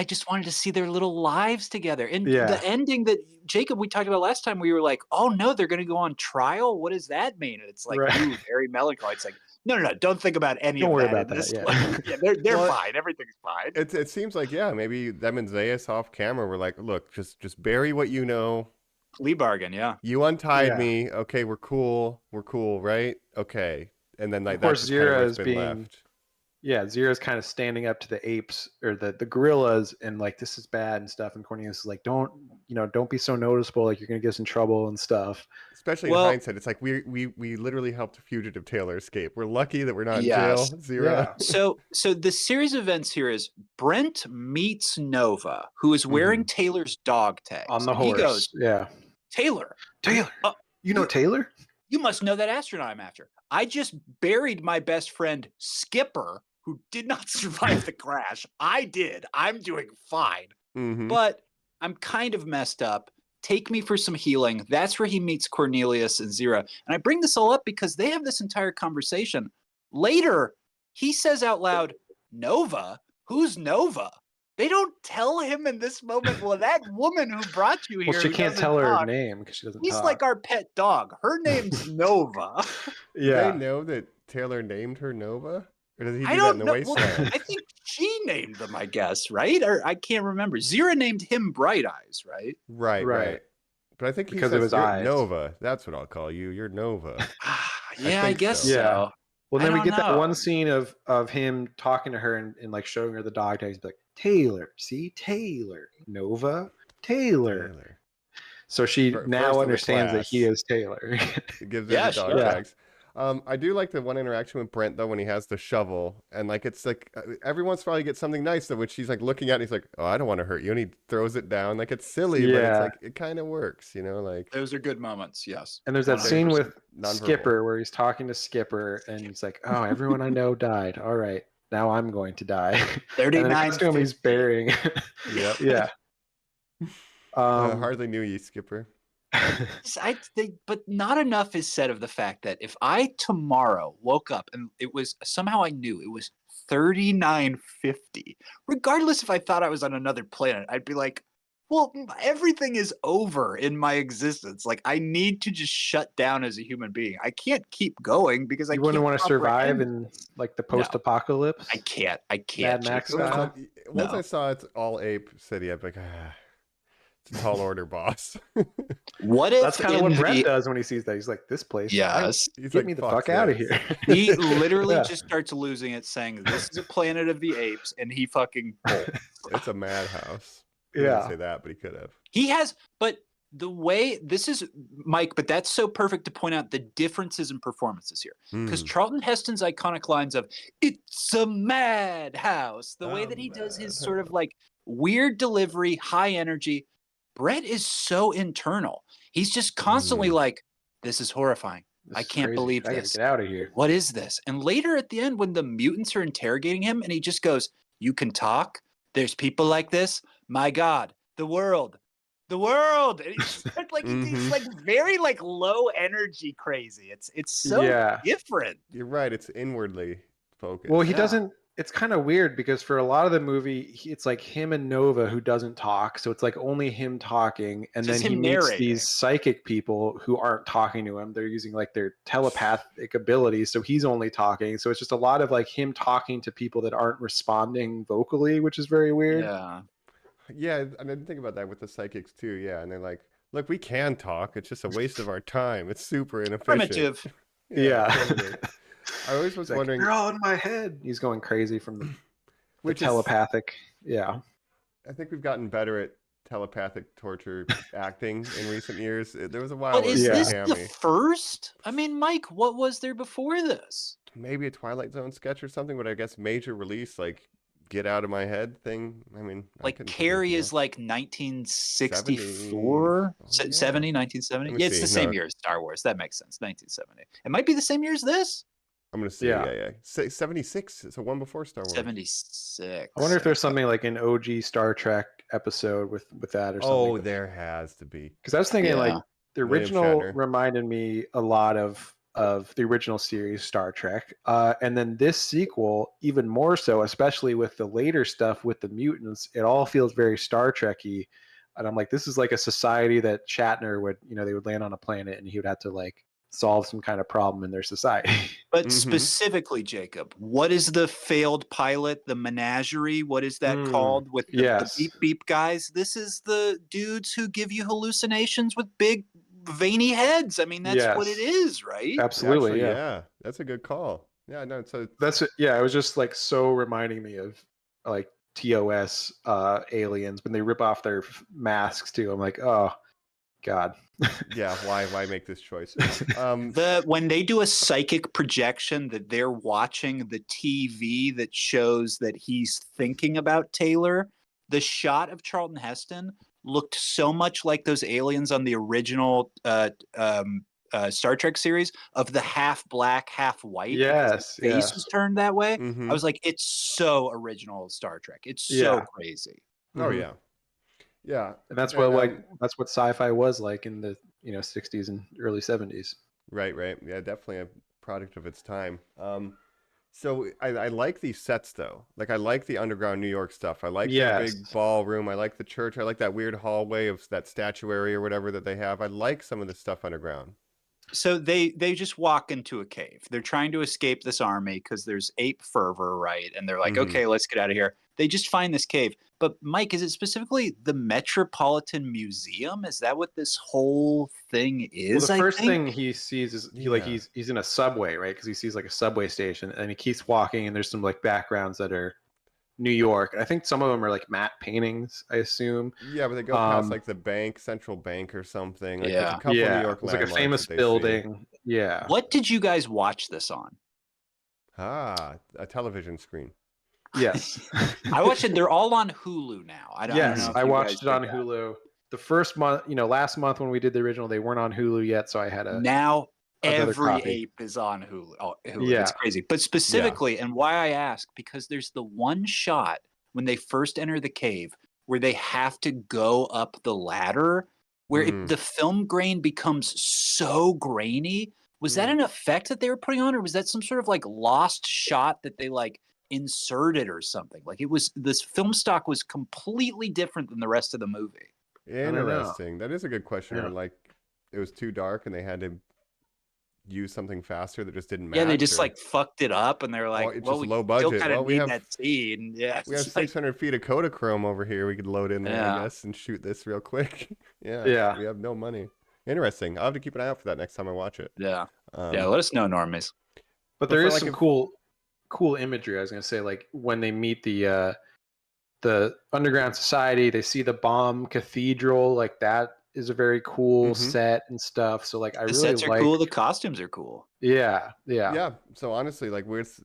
just wanted to see their little lives together. And the ending that Jacob, we talked about last time, we were like, oh no, they're going to go on trial. What does that mean? And it's like, very melancholy. It's like, no, don't think about any of that. Don't worry about that. They're fine. Everything's fine. It seems like, maybe them and Zayas off camera were like, look, just bury what you know. Plea bargain, You untied me. Okay, we're cool, right? Okay. And then of course Zira is being left. Zira's kind of standing up to the apes or the gorillas and like, this is bad and stuff. And Cornelius is like, don't be so noticeable. Like you're going to get us in trouble and stuff. Especially in hindsight, it's like we literally helped fugitive Taylor escape. We're lucky that we're not in jail. Zira. Yeah. So the series of events here is Brent meets Nova, who is wearing Taylor's dog tag on the horse. He goes, Taylor, you know Taylor? You must know that astronaut I'm after. I just buried my best friend Skipper, who did not survive the crash. I did. I'm doing fine. But I'm kind of messed up. take me for some healing. That's where he meets Cornelius and Zira. And I bring this all up because they have this entire conversation. Later, he says out loud, Nova? Who's Nova? They don't tell him in this moment, well, that woman who brought you here. Well, she who can't doesn't tell her talk, name because she doesn't he's talk. like our pet dog. Her name's Nova. Do they know that Taylor named her Nova? Or does he do that in the wasteland? Well, I think she named them, I guess, right? Or I can't remember. Zira named him Bright Eyes, right? Right. But I think because he of says, his eyes. Nova. That's what I'll call you. You're Nova. Yeah, I guess so. so. Yeah. Well, I then we don't get that know. one scene of him talking to her and like showing her the dog tags, like Taylor, see Taylor, Nova, Taylor. So she First now of the understands that he class. is Taylor. It gives her Yeah, the dog sure. tags. I do like the one interaction with Brent though when he has the shovel and like it's like every once in a while you get something nice though, which she's like looking at and he's like, oh, I don't want to hurt you, and he throws it down like it's silly, but it's like it kind of works, you know, like Those are good moments, yes. And there's that scene with nonverbal. Skipper where he's talking to Skipper and he's like, oh, everyone I know died. All right, now I'm going to die. 39. And then he's burying. Yep. Yeah. Hardly knew you, Skipper. But not enough is said of the fact that if I tomorrow woke up and it was somehow I knew it was 3950, regardless if I thought I was on another planet, I'd be like, well, everything is over in my existence. Like I need to just shut down as a human being. I can't keep going because You wouldn't want to survive in in like the post-apocalypse. I can't. Mad Max Jacob. style? Once No. I saw it's all Ape City, I'd be like, it's a tall order, boss. What if That's kind of in what Brett the- does when he sees that. He's like, this place. Yes. He's Get like, me the "Fuck fuck out of this." here. He literally Yeah. just starts losing it, saying this is a planet of the apes, and he fucking bolts. It's a madhouse. He didn't Yeah. say that, but he could have. He has, but the way this is, Mike, but that's so perfect to point out the differences in performances here. Because Charlton Heston's iconic lines of, it's a madhouse, the way that he does his sort of like weird delivery, high energy. Brett is so internal. He's just constantly like, this is horrifying. I can't believe I gotta this. get out of here. What is this? And later at the end, when the mutants are interrogating him and he just goes, you can talk? There's people like this? My God, the world. And he's like, he's like very like low energy crazy. It's so different. You're right. It's inwardly focused. Well, he doesn't. It's kind of weird because for a lot of the movie, it's like him and Nova who doesn't talk. So it's like only him talking. And Just then he him meets narrating. these psychic people who aren't talking to him. They're using like their telepathic abilities. So he's only talking. So it's just a lot of like him talking to people that aren't responding vocally, which is very weird. Yeah, I didn't think about that with the psychics too. Yeah, and they're like, look, we can talk. It's just a waste of our time. It's super inefficient. Primitive. Yeah. Totally. I always was wondering. They're all in my head. He's going crazy from the Which is- telepathic. Yeah. I think we've gotten better at telepathic torture acting in recent years. There was a while But where is it was this hammy. the first? I mean, Mike, what was there before this? Maybe a Twilight Zone sketch or something, but I guess major release, like get out of my head thing. I mean, Like Carrie is like 1964, 70, 1970. Let me Yeah, it's see. the same No. year as Star Wars. That makes sense. 1970. It might be the same year as this. I'm gonna say Yeah. yeah. 76. So one before Star Wars. 76. I wonder if there's something like an OG Star Trek episode with that or something. Oh, there has to be. Because I was thinking like the William original Shatner. reminded me a lot of the original series Star Trek, and then this sequel even more so, especially with the later stuff with the mutants. It all feels very Star Trek-y, and I'm like, this is like a society that Shatner would, they would land on a planet and he would have to like solve some kind of problem in their society. But specifically, Jacob, what is the failed pilot, the menagerie? What is that called with the beep beep guys? This is the dudes who give you hallucinations with big veiny heads. I mean, that's what it is, right? Absolutely. Actually, yeah. That's a good call. Yeah, no, so That's it. Yeah, it was just like so reminding me of like TOS aliens when they rip off their masks too. I'm like, oh God. yeah, why make this choice? When they do a psychic projection that they're watching the TV that shows that he's thinking about Taylor, the shot of Charlton Heston looked so much like those aliens on the original Star Trek series of the half black, half white. Yes, his face was turned that way. Mhm. I was like, it's so original Star Trek. It's so crazy. Oh yeah. Yeah, And that's and, what that's what sci-fi was like in the 60s and early 70s. right. Yeah, definitely a product of its time. So I like these sets though. Like I like the underground New York stuff. I like their Yes. big ballroom. I like the church. I like that weird hallway of that statuary or whatever that they have. I like some of the stuff underground. So they just walk into a cave. They're trying to escape this army because there's ape fervor, right? And they're like, Mhm. okay, let's get out of here. They just find this cave. But Mike, is it specifically the Metropolitan Museum? Is that what this whole thing Well, is? the I first think? thing he sees is Yeah. he's in a subway, right? Because he sees like a subway station, and he keeps walking, and there's some like backgrounds that are New York. I think some of them are like matte paintings, I assume. Yeah, but they go past like the bank, Central Bank or something. Like there's a Yeah. couple New York It's like a landmarks famous that they see. building. Yeah. What did you guys watch this on? Ah, a television screen. Yes. I watched it. They're all on Hulu now. I don't know. Yes, if I you watched guys it on did that. Hulu. The first month, last month when we did the original, they weren't on Hulu yet, so I had Now another every copy. ape is on Hulu. Oh, Hulu. Yeah. It's crazy. But specifically, and why I ask, because there's the one shot when they first enter the cave where they have to go up the ladder, where the film grain becomes so grainy. Was that an effect that they were putting on, or was that some sort of like lost shot that they like inserted or something? Like it was, this film stock was completely different than the rest of the movie. don't know. Interesting. That is a good question. Yeah. Or like it was too dark and they had to use something faster that just didn't match. Yeah, they just or- like fucked it up, and they're like, it's well, just we low still budget. kind of Well, we need have- that scene. Yeah, We have it's like- 600 feet of Kodachrome over here. We could load in there, Yeah. I guess, and shoot this real quick. Yeah. Yeah. We have no money. Interesting. I'll have to keep an eye out for that next time I watch it. yeah, Um, yeah. Let us know, normies. But there for is like some if- cool imagery. I was gonna say, like when they meet the underground society, they see the bomb cathedral. Like that is a very cool set and stuff. So like I The really sets are like. cool. The costumes are cool. Yeah. Yeah. So honestly, like with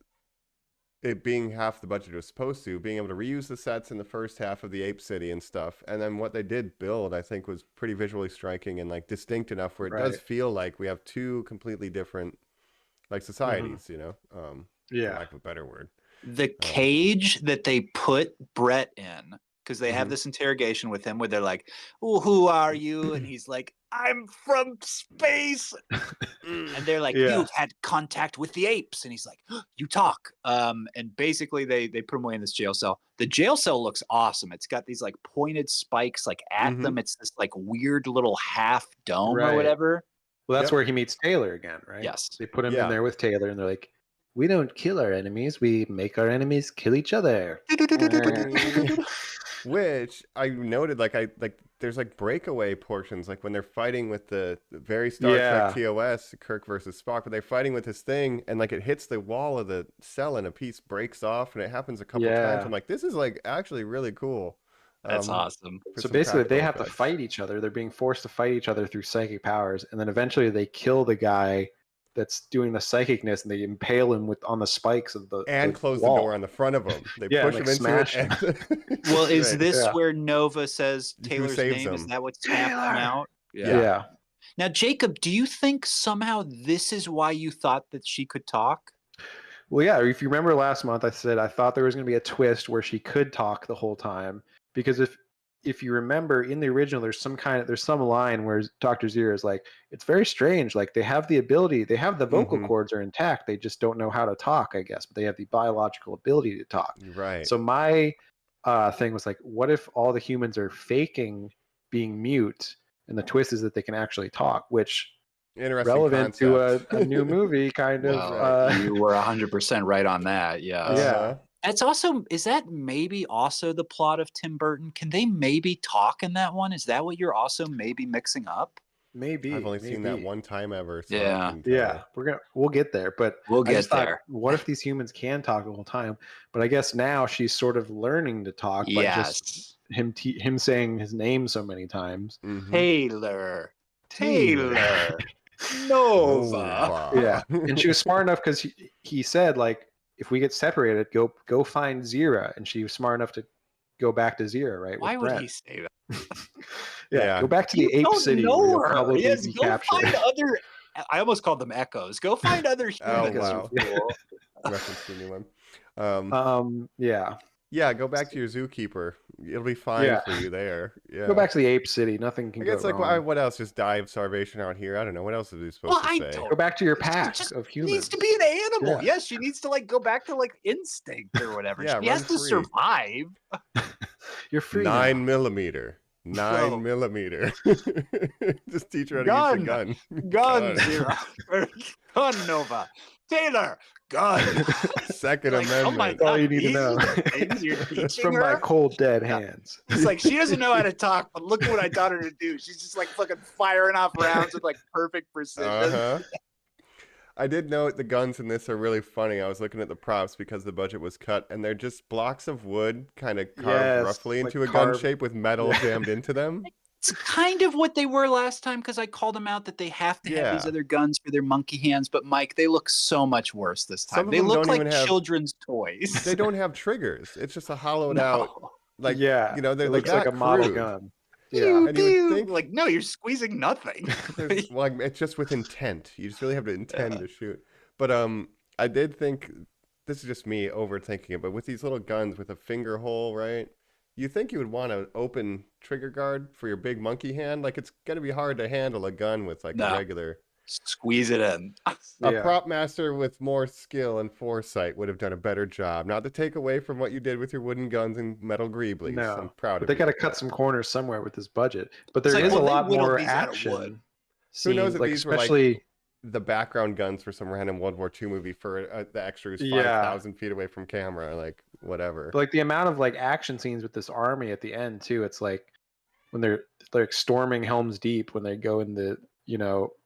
it being half the budget it was supposed to, being able to reuse the sets in the first half of the Ape City and stuff, and then what they did build, I think, was pretty visually striking and like distinct enough where it does Right. feel like we have two completely different like societies, for Yeah. lack of a better word. The cage that they put Brett in, because they have this interrogation with him where they're like, "Oh, who are you?" And he's like, "I'm from space." And they're like, Yeah. "You've had contact with the apes." And he's like, "You talk." And basically they put him away in this jail cell. The jail cell looks awesome. It's got these like pointed spikes like at them. It's this like weird little half dome or Right. whatever. Well, that's Yep. where he meets Taylor again, right? Yes. They put him Yeah. in there with Taylor, and they're like, "We don't kill our enemies; we make our enemies kill each other." Which I noted, there's like breakaway portions, like when they're fighting with the very Star Trek TOS, Kirk versus Spock, but they're fighting with this thing, and like it hits the wall of the cell, and a piece breaks off, and it happens a couple times. I'm like, this is like actually really cool. That's awesome. for So some basically, they practical have to effects. fight each other. They're being forced to fight each other through psychic powers, and then eventually they kill the guy that's doing the psychicness, and they impale him on the spikes of the And close wall. the door on the front of them. They Yeah, push like him into smash it. and- Well, is Right. this Yeah. where Nova says Who Taylor's saves name? Is him? that what's tapping out? Yeah. Now, Jacob, do you think somehow this is why you thought that she could talk? Well, yeah. If you remember last month, I said I thought there was going to be a twist where she could talk the whole time, because if you remember in the original, there's some line where Dr. Zero is like, it's very strange. Like they have the ability, they have the vocal cords are intact. They just don't know how to talk, I guess, but they have the biological ability to talk. Right. So my thing was like, what if all the humans are faking being mute, and the twist is that they can actually talk, which Interesting relevant concept. to a new movie kind of. Well, you were 100% right on that. Yeah. Yeah. That's also, is that maybe also the plot of Tim Burton? Can they maybe talk in that one? Is that what you're also maybe mixing up? Maybe I've only seen that maybe. one time ever. So Yeah. I couldn't tell Yeah, we'll get there, but We'll I get just thought, there. what if these humans can talk the whole time? But I guess now she's sort of learning to talk by just Yes. him saying his name so many times. Mhm. Taylor. Taylor. Nova. Yeah, and she was smart enough because he said, like, if we get separated, go find Zira, and she was smart enough to go back to Zira, right? Why with would Brett. he say that? Yeah, go back to You the Ape don't City. know where you'll her. probably Yes, be go captured. find other. I almost called them echoes. Go find other Oh, humans. wow. Cool. Reference to a new one. Yeah. Yeah, go back to your zookeeper. It'll be fine for you there. Yeah. Go back to the Ape City. Nothing can I go guess like wrong. what else? Just die of starvation out here? I don't know. What else are they supposed Well, to I say? don't. Go back to your She pack just of humans. needs to be an animal. Yeah. Yes, she needs to like go back to like instinct or whatever. Yeah, she has run to free. survive. You're free 9 now. millimeter. 9 Bro. millimeter. Just teach her how to Gun. use a gun. Gun zero. Gun Nova. Taylor. Gun. Second Like, Amendment. oh my That's all you God, need to these know. are the things you're teaching From my her? cold dead hands. It's like she doesn't know how to talk, but look at what I taught her to do. She's just like fucking firing off rounds with like perfect precision. Uh-huh. I did note the guns in this are really funny. I was looking at the props because the budget was cut, and they're just blocks of wood kind of carved Yes, roughly like into a gun carved. shape with metal jammed into them. It's kind of what they were last time because I called them out that they have to have these Yeah. other guns for their monkey hands. But Mike, they look so much worse this Some time. of They them look don't like even have- children's toys. They don't have triggers. It's just a hollowed out, No. like, Yeah, you know, they're it like looks like that a model crude. gun. Pew, Yeah. And you would pew. think- Like, no, you're squeezing nothing. There's, like, it's just with intent. You just really have to intend to shoot. But I did think, this is just me overthinking it, but with these little guns with a finger hole, right? You think you would want an open trigger guard for your big monkey hand? Like, it's gonna be hard to handle a gun with like No. a regular. Squeeze it in. A Yeah. prop master with more skill and foresight would have done a better job. Not to take away from what you did with your wooden guns and metal greeblies. No, I'm proud But of they you. got to cut some corners somewhere with this budget. But there It's is like, a well, lot they whittled more these out of action. wood. Who knows scenes, if like these were, like, especially the background guns for some random World War II movie for the extras Yeah. 5,000 feet away from camera, like whatever. but like the amount of like action scenes with this army at the end too. It's like when they're like storming Helm's Deep when they go in the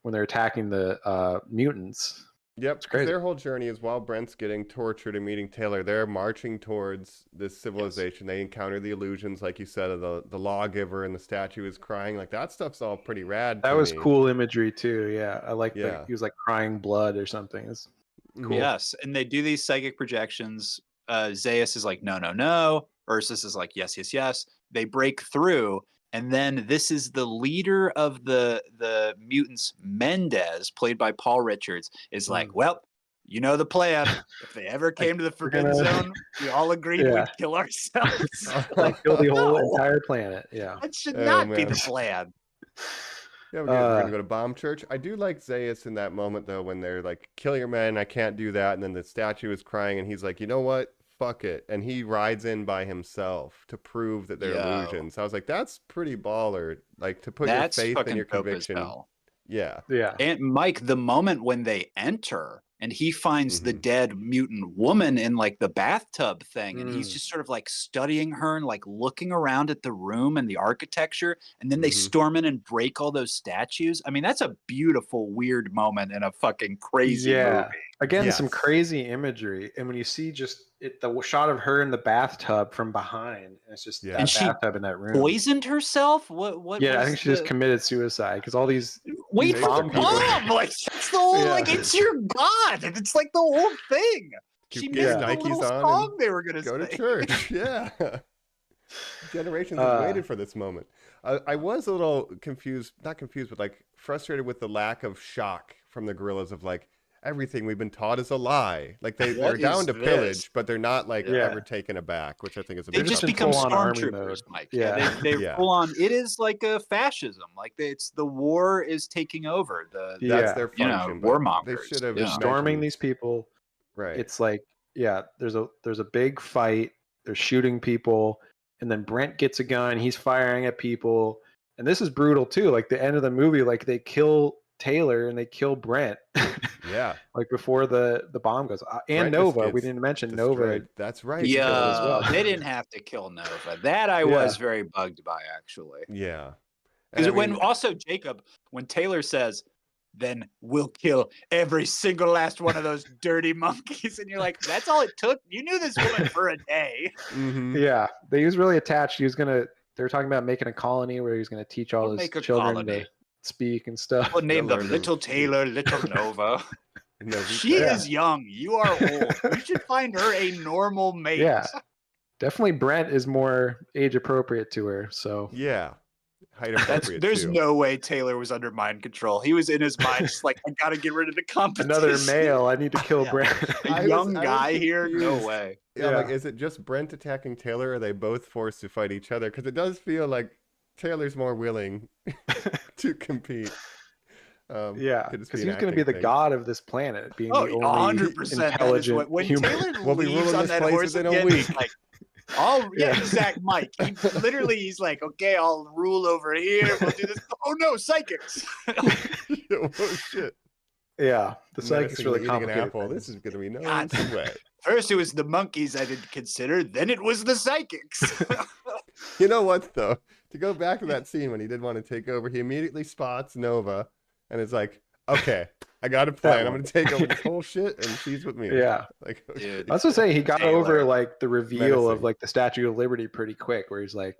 when they're attacking the mutants. Yep, 'cause crazy. their whole journey is while Brent's getting tortured and meeting Taylor, they're marching towards this civilization. They encounter the illusions, like you said, of the lawgiver and the statue is crying. Like that stuff's all pretty rad. That to was me. cool imagery too. Yeah, I like Yeah. that. He was like crying blood or something. It's Mhm. cool. Yes, and they do these psychic projections. Zeus is like, no, no, no. Ursus is like, yes, yes, yes. They break through, and then this is the leader of the mutants, Mendez, played by Paul Richards, is like, well, you know the plan. If they ever came to the Forbidden gonna- Zone, we all agreed Yeah. we'd kill ourselves. Like kill the whole No. entire planet. Yeah. That should Oh, not be the man. plan. Yeah, we're gonna Uh, go to bomb church. I do like Zeus in that moment though, when they're like, "Kill your men, I can't do that," and then the statue is crying, and he's like, "You know what? Fuck it," and he rides in by himself to prove that they're Yo. illusions. I was like, "That's pretty baller." Like to put That's your faith fucking and your dope as conviction. hell. Yeah, Yeah. And Mike, the moment when they enter and he finds the Mhm. dead mutant woman in like the bathtub thing, and he's Mm. just sort of like studying her and like looking around at the room and the architecture, and then they Mhm. storm in and break all those statues. I mean, that's a beautiful, weird moment in a fucking crazy Yeah. movie. Again, some Yes. crazy imagery, and when you see just the shot of her in the bathtub from behind, and it's just Yeah. that And she bathtub in that room. Poisoned herself? What Yeah, I was think she just the- committed suicide because all these Wait These for the bomb people. bomb! Like that's the whole Yeah. like it's your god. It's like the whole thing. Keep She getting missed the Nikes little on and song they were gonna go to sing. church. Yeah. Generations have waited for this moment. I was a little confused, not confused, but like frustrated with the lack of shock from the guerrillas of like everything we've been taught is a lie. Like they're What down is to this? pillage, but they're not like Yeah. ever taken aback, which I think is a They bit just in become full-on army stormtroopers, mode. Mike. Yeah. They Yeah. full on. It is like a fascism. Like it's the war is taking over. That's Yeah. their You know, function. but warmongers. They should have Yeah. storming mentioned- these people. right. It's like there's a big fight. They're shooting people, and then Brent gets a gun. He's firing at people, and this is brutal too. Like the end of the movie, like they kill Taylor and they kill Brent. Yeah. Like before the bomb goes and Brent just Nova. We gets didn't mention Nova. Destroyed. That's right. she Yeah, killed as well. they didn't have to kill Nova. That I was very bugged by actually. Yeah. Because And I when mean, also Jacob, when Taylor says, "Then we'll kill every single last one of those dirty monkeys," and you're like, "That's all it took." You knew this woman for a day. mhm. Yeah, he was really attached. He was gonna. They were talking about making a colony where he was gonna teach all We'll his make a children colony. to speak and stuff. We'll name them learn to Little speak. Taylor, Little Nova. No, She Yeah. is young. You are old. You should find her a normal mate. Yeah. Definitely, Brent is more age appropriate to her. So Yeah. Height That's, appropriate there's too. no way Taylor was under mind control. He was in his mind, just like, I gotta get rid of the competition. another male. I need to kill Yeah. Brent. A I was- young I was guy here? No confused. way. Yeah, like, is it just Brent attacking Taylor, or are they both forced to fight each other? Because it does feel like Taylor's more willing to compete. Yeah, could just because be an he's going to be acting the thing. god of this planet, being Oh, the only 100%. That is intelligent what when human. Taylor We'll be leaves ruling on this that place horse within a again, he's week. like, "Oh yeah, Yeah. exact Mike." He's like, "Okay, I'll rule over here. We'll do this." Oh no, psychics! Oh shit! Yeah, the psychics Menacingly really eating an complicated. apple. This things. is gonna be no God. sweat. First, it was the monkeys I didn't consider. Then it was the psychics. You know what though? To go back to that scene when he did want to take over, he immediately spots Nova, and is like, "Okay, I got a plan. I'm one. gonna take over this whole shit, and she's with me." Yeah. Like, Dude. I was gonna say he got Taylor. over like the reveal of Menacing. like the Statue of Liberty pretty quick, where he's like,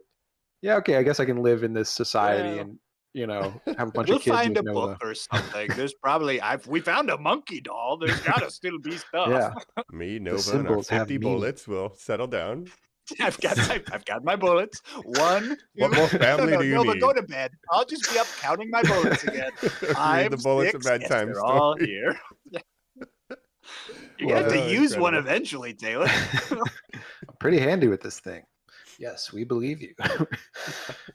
"Yeah, okay, I guess I can live in this society Yeah. and have a bunch We'll of kids find with a Nova." book or something. There's probably we found a monkey doll. There's gotta still be stuff. Yeah, Me, Nova, and our symbols have 50 meaning. bullets will settle down. I've got my bullets. One, What two- more family no, do you Nova, need? go to bed. I'll just be up counting my bullets again. Read the bullets of 6, yes, bedtime they're all story. here. You're Well, gonna have to Oh, use one incredible. eventually, Taylor. I'm pretty handy with this thing. Yes, we believe you.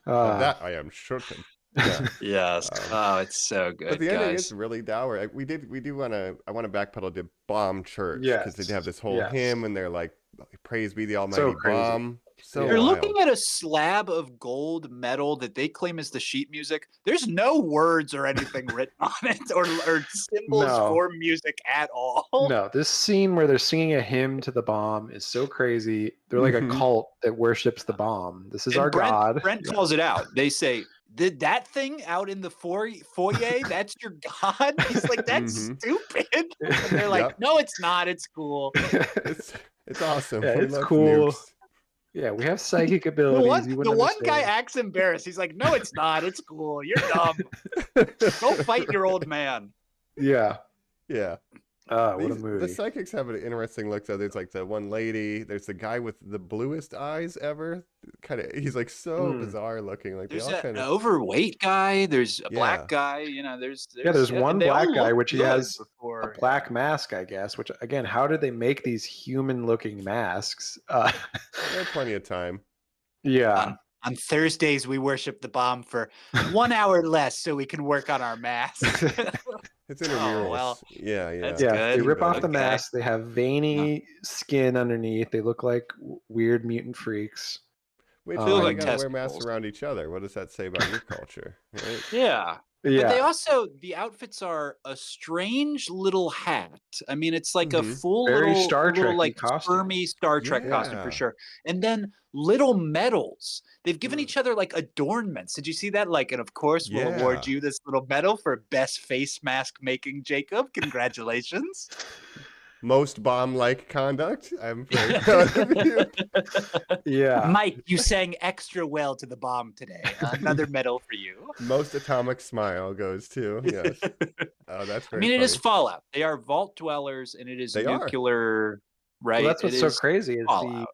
Of that I am certain. Yeah. Yes. Oh, it's so good, But the ending guys. is really dour. Like, I want to backpedal to Bomb Church, because Yes, they have this whole yes. hymn, and they're like, "Praise be the Almighty crazy. Bomb." So You're wild. looking at a slab of gold metal that they claim is the sheet music. There's no words or anything written on it, or symbols No. for music at all. No, this scene where they're singing a hymn to the bomb is so crazy. They're like Mhm. a cult that worships the bomb. This is And our Brent, god. Brent calls it out. They say, "Did that thing out in the foyer? That's your god?" He's like, "That's Mhm. stupid." And they're like, Yep. "No, it's not. It's cool." It's awesome. Yeah, We it's love cool. nukes. Yeah, we have psychic The abilities. You one wouldn't guy understand. acts embarrassed. He's like, "No, it's not. It's cool. You're dumb. Go fight your old man." Yeah. Yeah. What a The movie. psychics have an interesting look. So there's like the one lady. There's the guy with the bluest eyes ever. He's like so bizarre looking. Like There's they all an kind of. overweight guy. There's a Yeah. black guy. There's one they all black guy, look which he good has before. A black mask, I guess. Which again, how did they make these human-looking masks? They had plenty of time. Yeah. On Thursdays, we worship the bomb for 1 hour less so we can work on our masks. It's intramurals. Oh, well, Yeah. that's Yeah, good. they rip off the Okay. mask. They have veiny skin underneath. They look like weird mutant freaks. Which Feel you like gotta wear masks testicles. around each other. What does that say about your culture? Right? Yeah. But Yeah, they also, the outfits are a strange little hat. I mean, it's like a Mhm. full Very little, Star little Trek-y like costume. spermy Star Trek costume Yeah. for sure. And then little medals. They've given Mm. each other like adornments. Did you see that? Like, and of course, we'll award Yeah. you this little medal for best face mask making, Jacob. Congratulations. Most bomb-like conduct. I'm very proud of you. yeah. Mike, you sang extra well to the bomb today. Another medal for you. Most atomic smile goes to. Yes. Oh, that's I very mean, it is funny. Fallout. They are vault dwellers, and it is They are. nuclear, right? Well, that's what's It so is crazy is Fallout.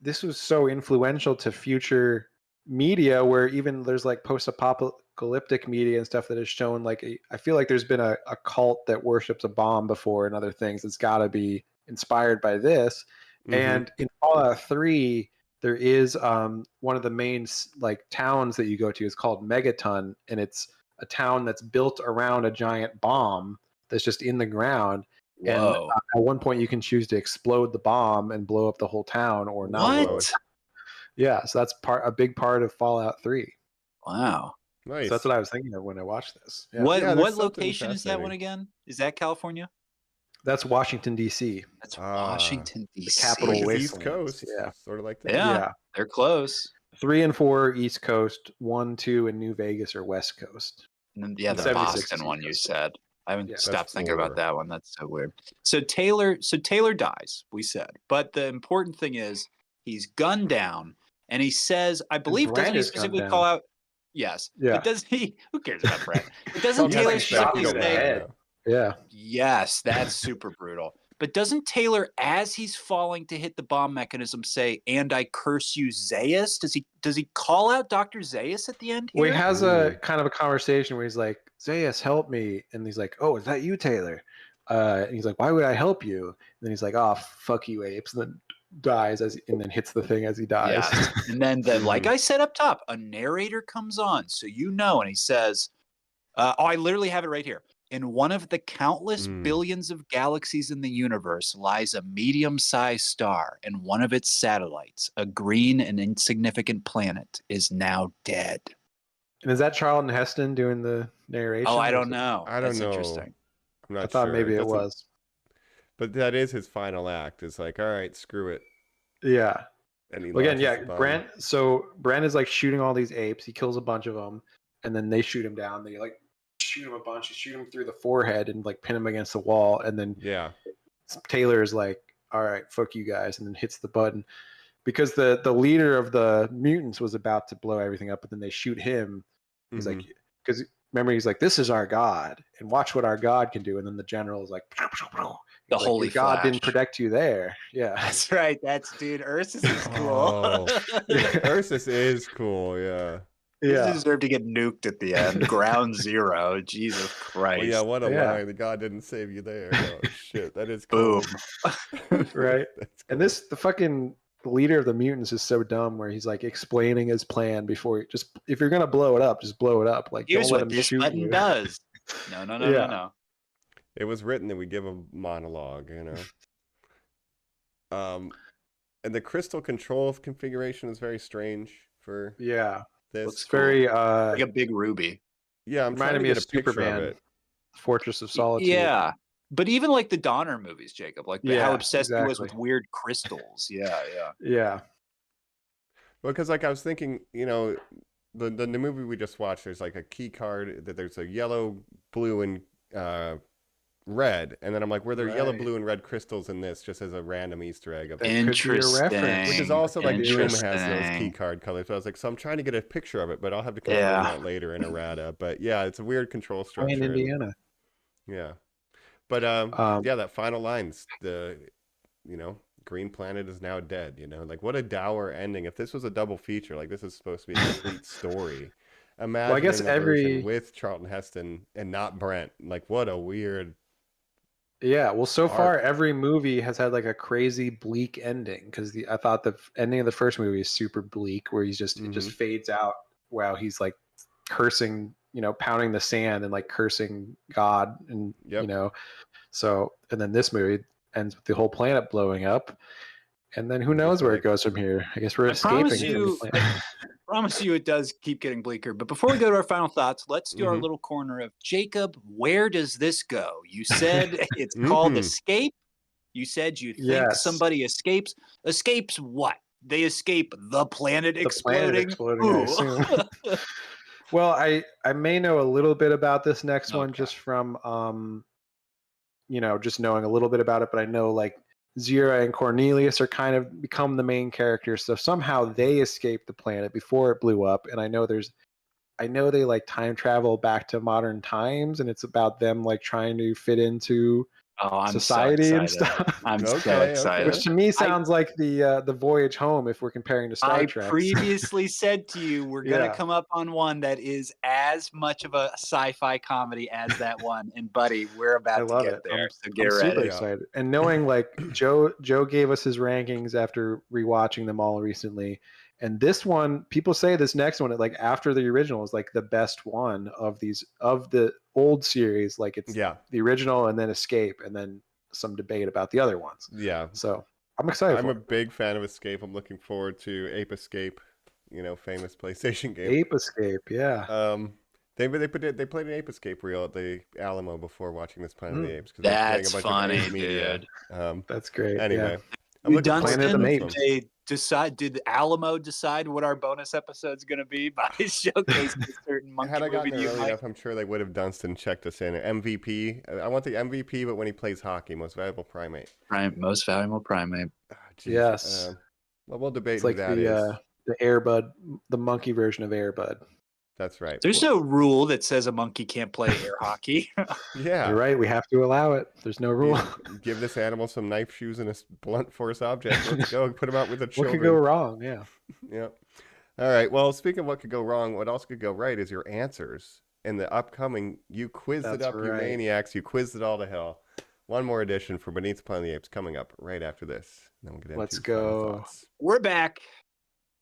this was so influential to future media where even there's like post-apocalyptic media and stuff that has shown like I feel like there's been a cult that worships a bomb before and other things. It's got to be inspired by this. Mhm. And in Fallout 3, there is one of the main like towns that you go to is called Megaton, and it's a town that's built around a giant bomb that's just in the ground. And Whoa. at one point, you can choose to explode the bomb and blow up the whole town, or not. Blow What? it. Yeah, so that's a big part of Fallout 3. Wow. Nice. So that's what I was thinking of when I watched this. Yeah. What Yeah, there's what something location is that one fascinating. again? Is that California? That's Washington D.C. That's Ah, Washington D.C. capital Which is wastelands. East Coast. Yeah. Sort of like that. Yeah. They're close. 3 and 4 East Coast, 1, 2 in New Vegas or West Coast. And then, yeah, the 76 Boston is one you East said. I haven't Yeah. stopped That's thinking about 4. that one. That's so weird. So Taylor dies, we said. But the important thing is he's gunned down, and he says, I believe, Brad doesn't he is gunned specifically down. call out? Yes. Yeah. But does he? Who cares about Brad? But doesn't He has Taylor a shot specifically to the say? head. Yeah. Yes, that's super brutal. But doesn't Taylor, as he's falling to hit the bomb mechanism, say, "And I curse you, Zaius"? Does he call out Dr. Zaius at the end here? Well, he has a Ooh. kind of a conversation where he's like, Zaius, help me. And he's like, oh, is that you, Taylor? And he's like, "Why would I help you?" And then he's like, "Oh, fuck you, apes," and then dies and then hits the thing as he dies. Yeah. And then, like I said up top, a narrator comes on, so you know, and he says, I literally have it right here. In one of the countless billions of galaxies in the universe lies a medium-sized star, and one of its satellites, a green and insignificant planet, is now dead. And is that Charlton Heston doing the narration? Oh, I don't know. I don't That's know. interesting. I'm not I thought sure. maybe it was. But that is his final act. It's like, all right, screw it. Yeah. And he Well, again, launches the bomb. Brent. So Brent is like shooting all these apes. He kills a bunch of them, and then they shoot him down. They like shoot him a bunch. They shoot him through the forehead and like pin him against the wall. And then Taylor is like, "All right, fuck you guys," and then hits the button because the leader of the mutants was about to blow everything up, but then they shoot him. He's like, because remember, he's like, "This is our god, and watch what our god can do." And then the general is like, The holy "Your god flash. didn't protect you there." Yeah, That's right. That's dude. Ursus is cool. Oh, Ursus is cool. Yeah. He deserved to get nuked at the end. Ground zero. Jesus Christ. Well, yeah, what a lie. The god didn't save you there. Oh, shit. That is cool. Boom. Right. That's cool. And the fucking leader of the mutants is so dumb where he's like explaining his plan before if you're gonna blow it up, just blow it up. Like, here's don't let what him this shoot button you. does. No. It was written that we give a monologue, you know. And the crystal control configuration is very strange for this. Looks very like a big ruby. Yeah, I'm trying to get a picture of it. Fortress of Solitude. Yeah. But even like the Donner movies, Jacob, like how obsessed he was with weird crystals. Yeah. Well, because like I was thinking, you know, the movie we just watched, there's like a key card that there's a yellow, blue, and red, and then I'm like, were there yellow, blue, and red crystals in this, just as a random Easter egg of it? Interesting. Which is also like Doom has those key card colors. So I was like, so I'm trying to get a picture of it, but I'll have to confirm that later in errata. But yeah, it's a weird control structure. In Indiana. Yeah. But that final line's Green Planet is now dead, you know? Like, what a dour ending. If this was a double feature, like this is supposed to be a complete story. Imagine a version with Charlton Heston and not Brent. Like, what a weird. Yeah, well, so far every movie has had like a crazy bleak ending because I thought the ending of the first movie is super bleak, where he's just it just fades out while he's like cursing, you know, pounding the sand and like cursing God, and you know, so and then this movie ends with the whole planet blowing up, and then who knows where it goes from here? I guess we're escaping from the planet. Promise you it does keep getting bleaker. But before we go to our final thoughts, let's do our little corner of Jacob. Where does this go? You said it's called Escape. You said you think somebody escapes. Escapes what? They escape the planet exploding. I assume. Well, I may know a little bit about this next one just from you know, just knowing a little bit about it, but I know like Zira and Cornelius are kind of become the main characters, so somehow they escaped the planet before it blew up. And I know they like time travel back to modern times, and it's about them like trying to fit into society and stuff. I'm so excited. Which to me sounds like the voyage home if we're comparing to Star Trek. I previously said to you we're gonna come up on one that is as much of a sci-fi comedy as that one, and buddy, we're about to get there. So get ready. Super excited. And knowing like Joe gave us his rankings after rewatching them all recently. And this one, people say this next one, like after the original, is like the best one of the old series. Like it's the original and then Escape, and then some debate about the other ones. Yeah. So I'm excited. I'm a big fan of Escape. I'm looking forward to Ape Escape, you know, famous PlayStation game. Ape Escape, yeah. They played an Ape Escape reel at the Alamo before watching this Planet of the Apes. That's funny, dude. That's great. Anyway, yeah. Did Alamo decide what our bonus episode is going to be by showcasing a certain monkey Had I gotten movie? there early enough, I'm sure they would have Dunstan checked us in. MVP. I want the MVP, but when he plays hockey, most valuable primate. Most valuable primate. Yes. Well, we'll debate it's like who that is. The Airbud, the monkey version of Airbud. That's right. There's no rule that says a monkey can't play air hockey. Yeah. You're right. We have to allow it. There's no rule. Give this animal some knife shoes and a blunt force object. Let's go. Put him out with the children. What could go wrong? Yeah. Yeah. All right. Well, speaking of what could go wrong, what else could go right is your answers in the upcoming You Quizzed It Up, You Maniacs. You quizzed it all to hell. one more edition for Beneath the Planet of the Apes coming up right after this. And then we'll get into Let's final go. thoughts. We're back,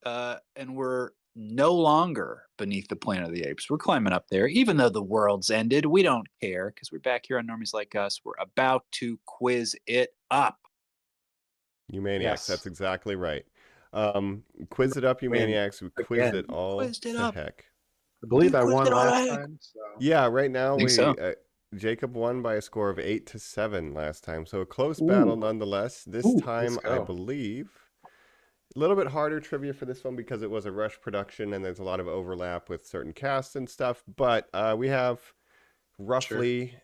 and we're no longer beneath the Planet of the Apes. We're climbing up there. Even though the world's ended, we don't care because we're back here on Normies Like Us. We're about to quiz it up. You maniacs, Yes. that's exactly right. Quiz it up, you maniacs. We quizzed Again. it all Quizzed it to up. heck. I believe I Quizzed won it all last right. time. So. Yeah, right now Think so. Jacob won by a score of 8-7 last time, so a close battle nonetheless. This time, let's I go. believe, a little bit harder trivia for this one because it was a rush production and there's a lot of overlap with certain casts and stuff. But we have roughly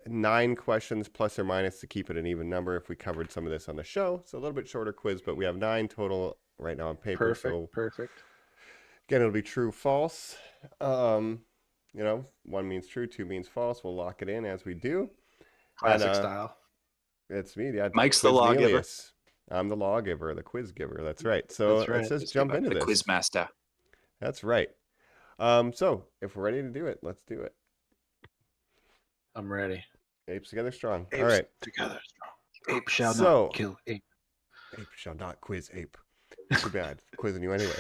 9 questions plus or minus to keep it an even number if we covered some of this on the show. So a little bit shorter quiz, but we have 9 total right now on paper. Perfect. Perfect. Again, it'll be true, false. You know, 1 means true, 2 means false. We'll lock it in as we do. Classic And, style. It's me, yeah. Mike's the lawgiver. Quizmelius. I'm the lawgiver, the quiz giver. That's right. So That's right. let's just jump into The this. quiz master. That's right. So if we're ready to do it, let's do it. I'm ready. Apes together strong. Apes All right. together strong. Ape shall So- not kill ape. Ape shall not quiz ape. Too bad. Quizzing you anyway.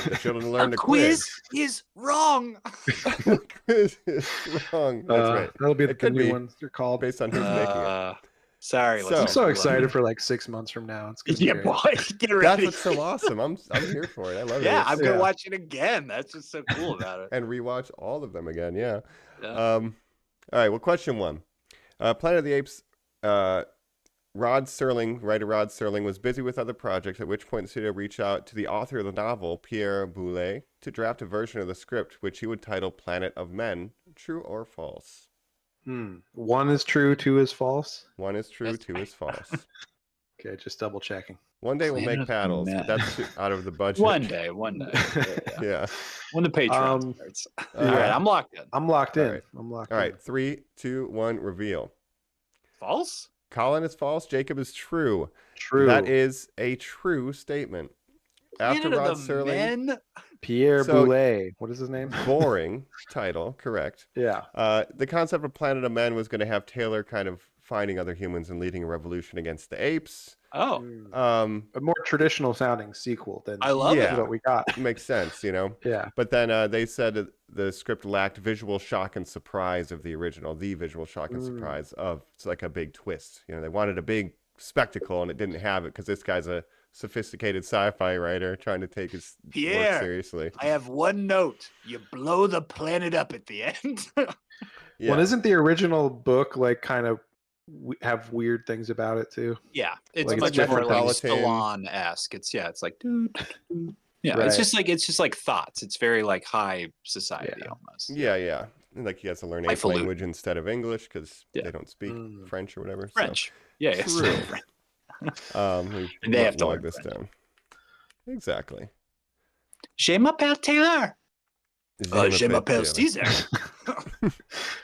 The children learn to quiz is wrong. Quiz is wrong. That's right. That'll be It the could new be. one. They're called. Based on who's making it. Sorry. So- I'm listeners, so we love excited you. for like 6 months from now. It's gonna be Yeah, great. boy, get That's ready. what's so awesome. I'm here for it. I love it. Yeah, I'm gonna Yeah. watch it again. That's just so cool about it. And rewatch all of them again. Yeah. Yeah. All right. Well, question 1. Planet of the Apes. Writer Rod Serling was busy with other projects, at which point the studio reached out to the author of the novel, Pierre Boulet, to draft a version of the script, which he would title Planet of Men. True or false? 1 is true, 2 is false. 1 is true, That's 2 is false. Okay, just double checking. One day we'll Planet make of paddles, Men. but that's out of the budget. One day. Yeah. Yeah. When the Patreon starts. All yeah. right, I'm locked in. I'm locked in. All right. I'm locked All in. right. 3, 2, 1, reveal. False? Colin is false. Jacob is true. True. That is a true statement. After Planet Rod of the Serling, Men? Pierre So- Boulet. What is his name? boring title, correct. Yeah. The concept of Planet of Men was going to have Taylor kind of finding other humans and leading a revolution against the apes. Oh, A more traditional sounding sequel than I love Yeah. it. what we got. Makes sense, you know. Yeah. But then they said that the script lacked visual shock and surprise of the original. The visual shock and surprise of it's like a big twist. You know, they wanted a big spectacle and it didn't have it because this guy's a sophisticated sci-fi writer trying to take his work Pierre. seriously. I have one note. You blow the planet up at the end. Yeah. Well, isn't the original book like kind of have weird things about it too? Yeah, it's Like, much it's more like metropolitan. Stallone-esque. It's like yeah, Right. it's just like thoughts. It's very like high society almost. Yeah. And, like he has to learn ape Highfalutin. language instead of English because Yeah. they don't speak French or whatever. French. Yeah, yes. True. We They have to log learn this French. down. Exactly. Je m'appelle Taylor. Je m'appelle Taylor. Caesar.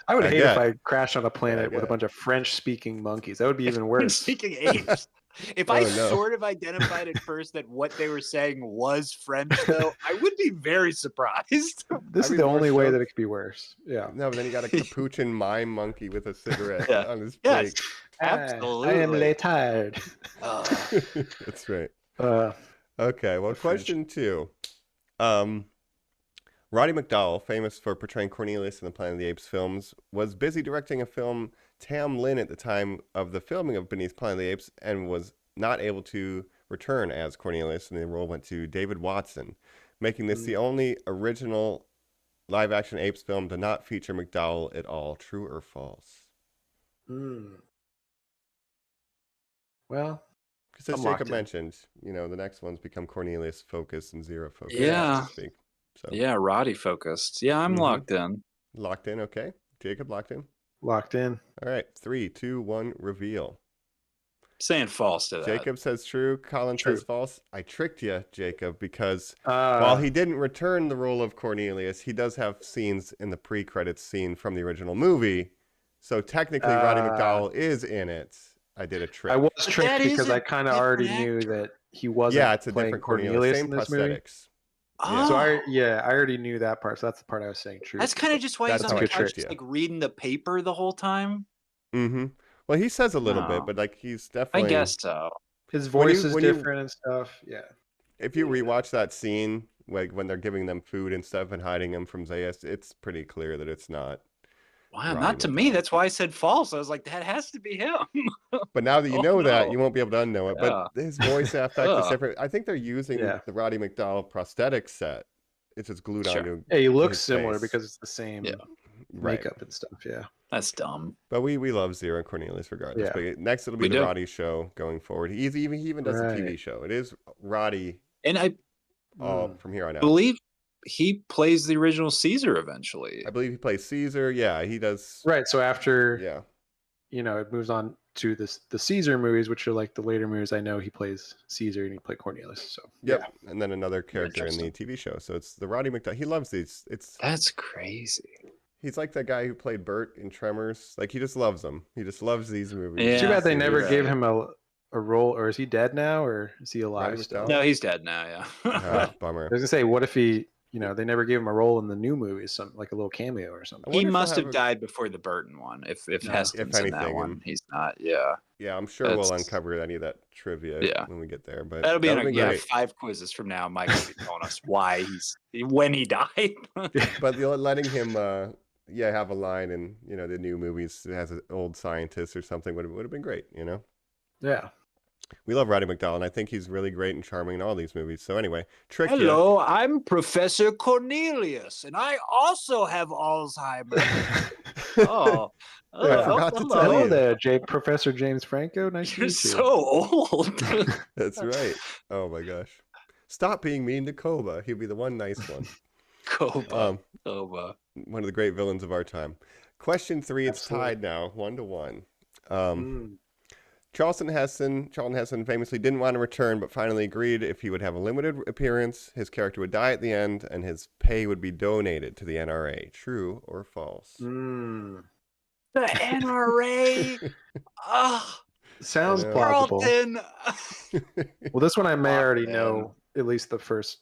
I would I hate get. if I crashed on a planet with get. a bunch of French-speaking monkeys. That would be even worse. Speaking apes. If I Oh, no. sort of identified at first that what they were saying was French, though, I would be very surprised. This I'd is be the more only way shocked. that it could be worse. Yeah. No, but then you got a capuchin mime monkey with a cigarette Yeah. on his Yes, plate. absolutely. I am tired. That's right. Uh, Okay, well, French. question 2. Roddy McDowell, famous for portraying Cornelius in the Planet of the Apes films, was busy directing a film Tam Lin at the time of the filming of Beneath Planet of the Apes and was not able to return as Cornelius, and the role went to David Watson, making this the only original live-action Apes film to not feature McDowell at all. True or false? well, Because as I'm locked Jacob in. mentioned, you know, the next ones become Cornelius focused and Zero focused. Yeah. So to speak. So Yeah, Roddy focused. Yeah, I'm Mhm. locked in. locked in, okay? Jacob locked in? locked in. All right, 3, 2, 1, reveal. Saying false to that. Jacob says true. Colin True. says false. I tricked you, Jacob, because Uh, while he didn't return the role of Cornelius, he does have scenes in the pre-credits scene from the original movie. So technically, Roddy McDowell is in it. I did a trick. I was that tricked is because a I kind of different already knew actor. that he wasn't Yeah, it's a playing different Cornelius Same in this movie. prosthetics. Oh, So I already knew that part. So that's the part I was saying true. that's kind of just why he's That's on how the I couch, tricked just you. like reading the paper the whole time. Mm-hmm. Well, he says a little No. bit, but like he's I definitely. guess so. His voice is when you- different and stuff. Yeah. If you rewatch that scene, like when they're giving them food and stuff and hiding them from Zayas, it's pretty clear that it's not. Wow, Roddy not to me. McDowell. That's why I said false. I was like, that has to be him. But now that you Oh, know that, no. you won't be able to unknow it. Yeah. But his voice effect is Ugh. different. I think they're using Yeah. the Roddy McDowell prosthetic set. It's just glued Sure. onto. Yeah, he looks his similar face. because it's the same Yeah. Right. makeup and stuff. Yeah. That's dumb. But we love Zero Cornelius regardless. Yeah. But next it'll be We the do. Roddy show going forward. He even does a TV Right. show. It is Roddy And I from here on out. believe he plays the original Caesar eventually. I believe he plays Caesar. Yeah, he does. Right. So after Yeah. it moves on to the Caesar movies, which are like the later movies. I know he plays Caesar and he played Cornelius. So Yep. And then another character in the Interesting. TV show. So it's the Roddy McDowell. He loves these. That's crazy. He's like that guy who played Bert in Tremors. Like he just loves them. He just loves these movies. Yeah. too bad they Series. never right. gave him a role. Or is he dead now? Or is he alive Roddy still? McDowell? No, he's dead now. Yeah. Ah, bummer. I was gonna say, what if he? They never gave him a role in the new movies, some like a little cameo or I something. wonder He if must they'll have have died before the Burton one. If No. Heston's in that anything, one, and- he's not. Yeah. Yeah, I'm sure we'll That's- uncover any of that trivia Yeah. when we get there. But That'll be great. 5 quizzes from now. Mike will be telling us why when he died. But letting him, have a line in the new movies as an old scientist or something would have been great. Yeah. We love Roddy McDowell, and I think he's really great and charming in all these movies. So anyway, trick you. Hello, I'm Professor Cornelius, and I also have Alzheimer's. Oh, Yeah, I forgot to hello. tell Hello you. there, Professor James Franco. Nice to You're meet you. so old. That's right. Oh my gosh. Stop being mean to Koba. He'll be the one nice one. Koba. Koba. One of the great villains of our time. Question 3, it's Absolutely. tied now, 1-1. Mm. Charlton Heston famously didn't want to return, but finally agreed if he would have a limited appearance, his character would die at the end, and his pay would be donated to the NRA. True or false? Mm. The NRA. Ah, Sounds I know. plausible. Carlton. Well, this one I may Locked already in. know at least the first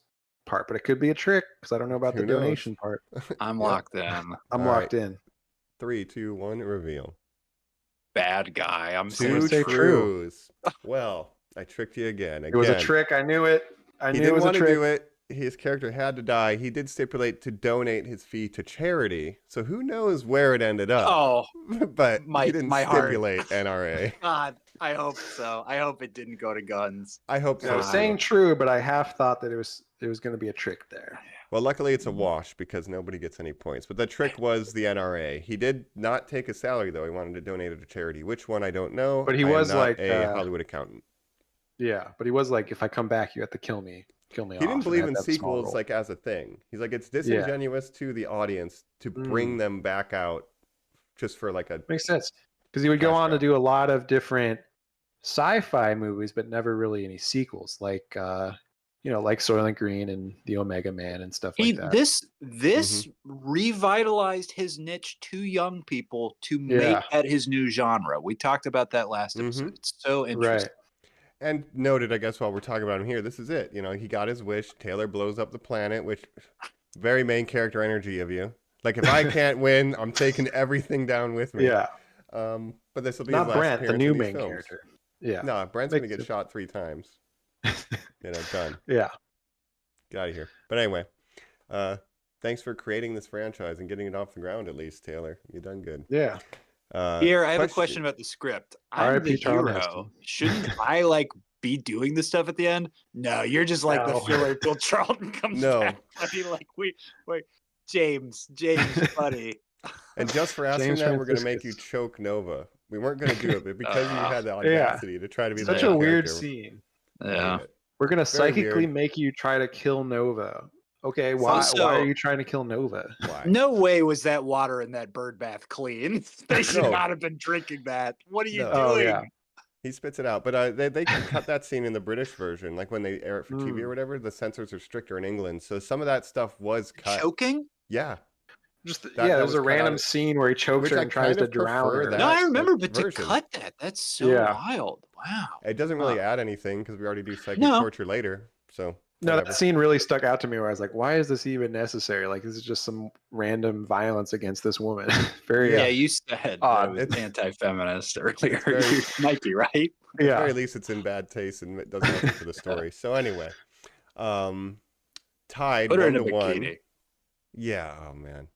part, but it could be a trick because I don't know about Who the knows? donation part. I'm Yeah. locked in. I'm All locked in. 3, 2, 1, reveal. Bad guy. I'm gonna Two say true. trues. Well, I tricked you again. It was a trick. I knew it. I He knew it didn't was a want to trick. do it. His character had to die. He did stipulate to donate his fee to charity. So who knows where it ended up? Oh, But my- he didn't my heart. stipulate NRA. God. I hope so. I hope it didn't go to guns. I hope I so. was too. saying true, but I half thought that it was going to be a trick there. Well, luckily it's a wash because nobody gets any points. But the trick was the NRA. He did not take a salary though. He wanted to donate it to charity. Which one I don't know. But he I am was not like, a Hollywood accountant. Yeah, but he was like, if I come back, you have to kill me. Kill me. He didn't off," and believe had in that small sequels role. like as a thing. He's like it's disingenuous to the audience to bring them back out just for like a Makes sense because he would go Cash on to grab. do a lot of different sci-fi movies, but never really any sequels, like like Soylent Green and the Omega Man and stuff like that. This revitalized his niche to young people to make Yeah. at his new genre. We talked about that last Mhm. episode. It's so interesting. Right. And noted, I guess, while we're talking about him here, this is it. He got his wish. Taylor blows up the planet, which very main character energy of you. Like, if I can't win, I'm taking everything down with me. Yeah. But this will be Not his last Brent, the appearance new in these main films. character. Yeah. No, Brent's going to Makes get it- shot 3 times. Done. Yeah. Get out of here. But anyway, thanks for creating this franchise and getting it off the ground at least, Taylor. You done good. Yeah. Here, I have a question about the script. I'm R.I.P. the Charlton hero. Heston. Shouldn't I be doing the stuff at the end? No, you're just like the No. filler till Charlton comes No. back. I mean, wait, James, buddy. And just for asking James that, we're going to make you Franciscus. choke Nova. We weren't going to do it, but because you had the Yeah. audacity to try to be Such the a main weird character, scene. we Yeah. did it. We're gonna Very psychically weird. make you try to kill Nova. Okay, why So- are you trying to kill Nova? Why? No way was that water in that bird bath clean. They should No. not have been drinking that. What are you No. Oh, doing? yeah. He spits it out, but they cut that scene in the British version, like when they air it for TV or whatever. The censors are stricter in England, so some of that stuff was cut. Choking? Yeah, Just that there's was a cut random out. scene where he chokes Which her I and tries kind to of drown prefer her. that. No, I remember, that but to version. cut that, that's so Yeah. wild. Wow. it doesn't really Huh. add anything because we already do psychic No. torture later. So No, whatever. that scene really stuck out to me where I was like, why is this even necessary? Like, this is just some random violence against this woman. Very Yeah, you said that odd. it was anti-feminist earlier. very- You might be right. At the Yeah. very least, it's in bad taste and it does nothing for the story. So anyway, tied Put her in a 1-1. bikini. Yeah. Oh man.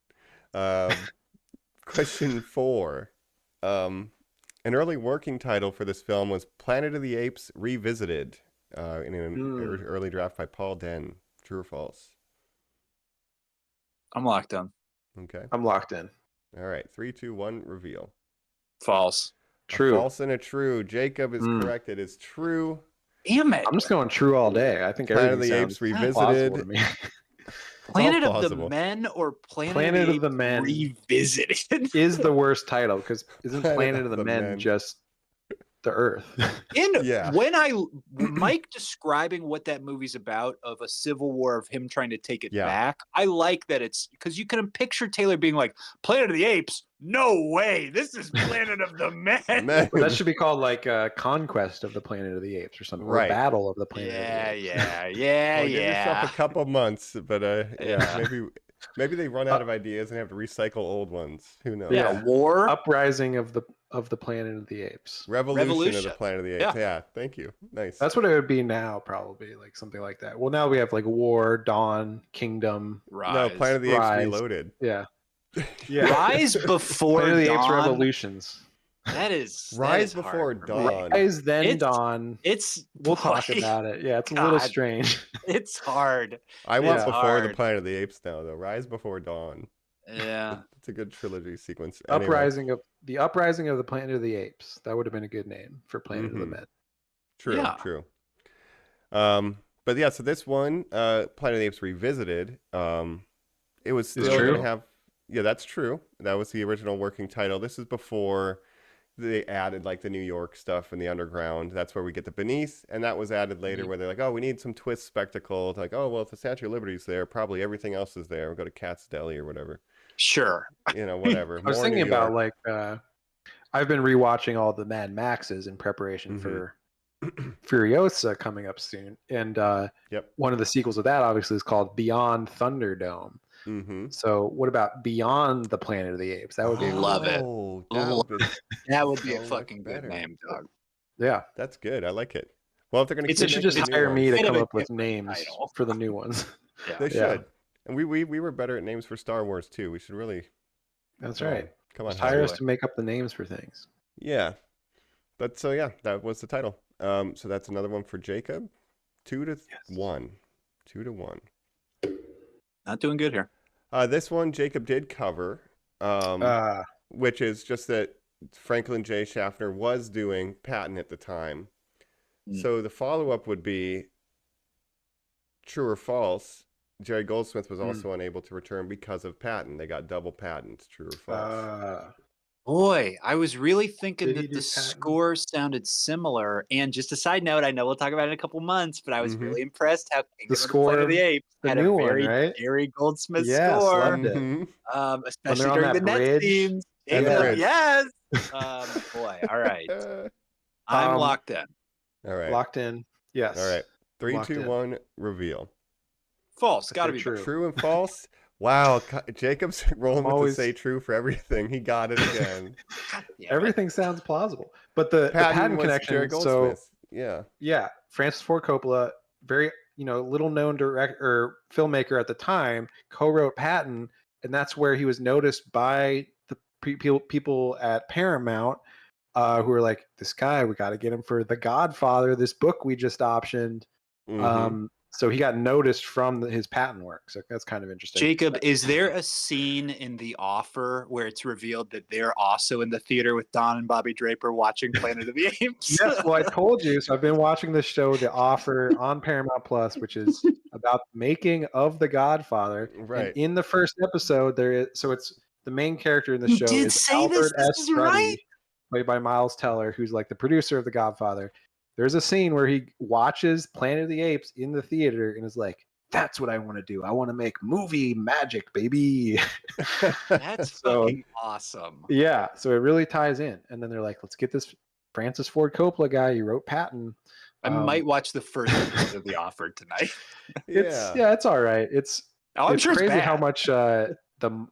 Question 4. An early working title for this film was Planet of the Apes Revisited, in an early draft by Paul Den. True or false? I'm locked in. Okay. I'm locked in. All right. 3, 2, 1. Reveal. False. True. A false and a true. Jacob is correct. It is true. Damn it. I'm just going true all day. I think Planet of everything the sounds Apes Revisited. plausible to me. Planet of the plausible. Men or Planet, Planet of of the Apes Men Revisited? is the worst title because isn't Planet Planet of of the the Men Men. just the Earth? And Yeah. when Mike describing what that movie's about of a civil war of him trying to take it Yeah. back, I like that it's because you can picture Taylor being like, Planet of the Apes? No way. This is Planet of the Men. Men. That should be called like Conquest of the Planet of the Apes or something, Right. or Battle of the Planet Yeah, of the Apes. yeah. Well, give yourself a couple months, but Yeah. maybe they run out of ideas and have to recycle old ones. Who knows? Yeah, war. Uprising of the Planet of the Apes. Revolution of the Revolution. Planet of the Apes. Yeah. Thank you. Nice. That's what it would be now, probably like something like that. Well, now we have like War, Dawn, Kingdom. Rise. No, Planet of the Apes Rise. Reloaded. Yeah, yeah. Rise before Planet of the Apes Dawn. Revolutions. That is Rise that is before hard for me. dawn. Rise then It's- Dawn. It's We'll talk boy, about it. Yeah, it's a little God. strange. It's hard. I want It's before the hard. Planet of the Apes now, though. Rise before dawn. Yeah. It's a good trilogy sequence. Anyway. Uprising of the Planet of the Apes. That would have been a good name for Planet of the Mhm. Men. True, Yeah. true. But yeah, so this one, Planet of the Apes Revisited, it was still true? going to have. Yeah, that's true. That was the original working title. This is before they added like the New York stuff and the underground. That's where we get the Beneath, and that was added later, where they're like, oh, we need some twist spectacle. It's like, oh, well, if the Statue of Liberty's there, probably everything else is there. We'll go to Cat's Deli or whatever. Sure. You know, whatever. I was More thinking New about York. like I've been rewatching all the Mad Maxes in preparation for Furiosa coming up soon, and Yep. one of the sequels of that obviously is called Beyond Thunderdome. Mm-hmm. So what about Beyond the Planet of the Apes? That would be Love it. Oh, Love that would be, That would be So a much fucking good better. name, dog. yeah. that's good. I like it. Well, if they're going to It's They keep should making just new hire me to ones, Bit of come a up with different names title. for the new ones. Yeah. they Yeah. should. And we were better at names for Star Wars too. We should really. That's come on. right. Come on, Just hire us Hollywood. to make up the names for things. Yeah. But so yeah, that was the title. So that's another one for Jacob. 2-1. 2-1. Not doing good here. This one Jacob did cover, which is just that Franklin J. Schaffner was doing Patton at the time. Mm. So the follow-up would be true or false. Jerry Goldsmith was also unable to return because of Patton. They got double patents. True or false? Boy, I was really thinking Did he that do the Patton? score sounded similar. And just a side note, I know we'll talk about it in a couple months, but I was Mhm. really impressed how Kingdom of the score Planet of of the Apes the had new a one, very right? Jerry Goldsmith Yes, score, loved it. Mhm. especially they're on during the that net bridge. scenes. And the Jacob, bridge. yes. Boy, all right. I'm Um, locked in. All right. Locked in. Yes. All right. 3, Locked 2, in. 1. Reveal. False. I Got to say be true. True and false. Wow, Jacob's rolling I'm with always- the say true for everything. He got it again. God damn it. Everything sounds plausible. But the Patton was Jerry connection, so Goldsmith. Yeah. yeah, Francis Ford Coppola, very little known director or filmmaker at the time, co-wrote Patton, and that's where he was noticed by the people at Paramount, who were like, "This guy, we got to get him for The Godfather, this book we just optioned." Mhm. So he got noticed from his Patton work. So that's kind of interesting. Jacob, is there a scene in The Offer where it's revealed that they're also in the theater with Don and Bobby Draper watching Planet of the Apes? Yes, well, I told you. So I've been watching this show, The Offer, on Paramount Plus, which is about the making of The Godfather. Right. And in the first episode, there is it's the main character in the You show did is say Albert this? This S. is Ruddy, right? played by Miles Teller, who's like the producer of The Godfather. There's a scene where he watches Planet of the Apes in the theater and is like, "That's what I want to do. I want to make movie magic, baby." That's So- fucking awesome. Yeah, so it really ties in. And then they're like, "Let's get this Francis Ford Coppola guy. He wrote Patton. I might watch the first episode of The Offer tonight. It's all right. It's Sure it's crazy bad. how much the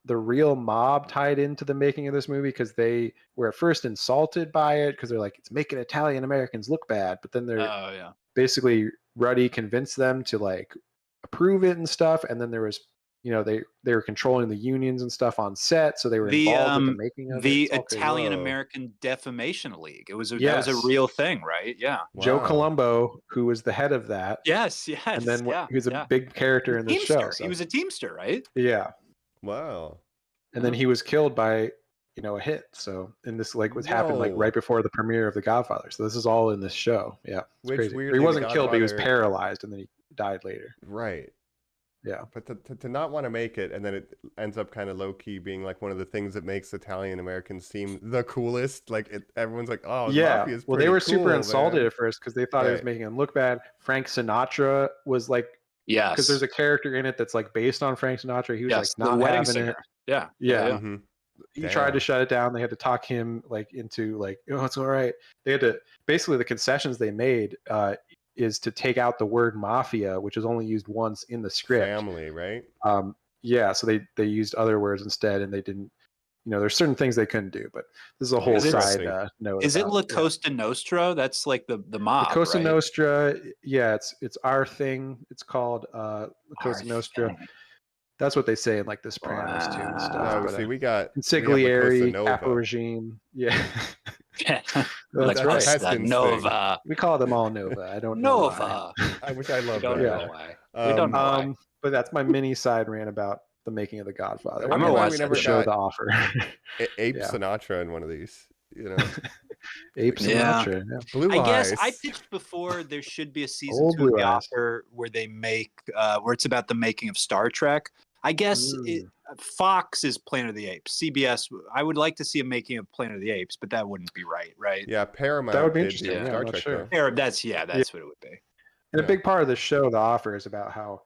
real mob tied into the making of this movie, because they were at first insulted by it because they're like, it's making Italian Americans look bad, but then they're basically Ruddy convinced them to like approve it and stuff, and then there was they were controlling the unions and stuff on set, so they were involved with the making of the it. Italian American Defamation League. That was a real thing, right? Yeah. Joe Colombo, who was the head of that. Yes. And then he was a big character in the show. So. He was a Teamster, right? Yeah. Wow. And then he was killed by a hit. So, and this was happened like right before the premiere of The Godfather. So this is all in this show. Yeah. It's crazy. He wasn't killed, but he was paralyzed, and then he died later. Right. Yeah. But to not want to make it, and then it ends up kind of low key being like one of the things that makes Italian Americans seem the coolest. Like everyone's like, oh, Mafia is they were cool, super insulted man. at first because they thought it was making them look bad. Frank Sinatra was like, because there's a character in it that's like based on Frank Sinatra. He was like not having singer. it. Yeah. Mm-hmm. He tried to shut it down. They had to talk him like into like, oh, it's all right. They had to basically, the concessions they made is to take out the word mafia, which is only used once in the script. Family, right? So they used other words instead, and they didn't. There's certain things they couldn't do, but this is a whole side note. Is it La Costa Nostra? That's like the mob. La Costa right? Nostra, it's our thing. It's called La Costa Nostra. Thing. That's what they say in like The Sopranos too and stuff. No, see, we got Consigliere, Capo Regime. Yeah. That's right. Nova. We call them all Nova. I don't know. Nova. I wish I loved that. We don't know why. We don't know why. But that's my mini side rant about the making of The Godfather. I'm gonna watch the show, The Offer. Ape Sinatra in one of these. Ape Sinatra. Yeah. Blue I guess Eyes. I pitched before there should be a season 2 of The Offer where they make where it's about the making of Star Trek. I guess Fox is Planet of the Apes. CBS, I would like to see a making of Planet of the Apes, but that wouldn't be right? Yeah, Paramount. That would be interesting. Star Trek, sure. That's what it would be. And a big part of the show, The Offer, is about how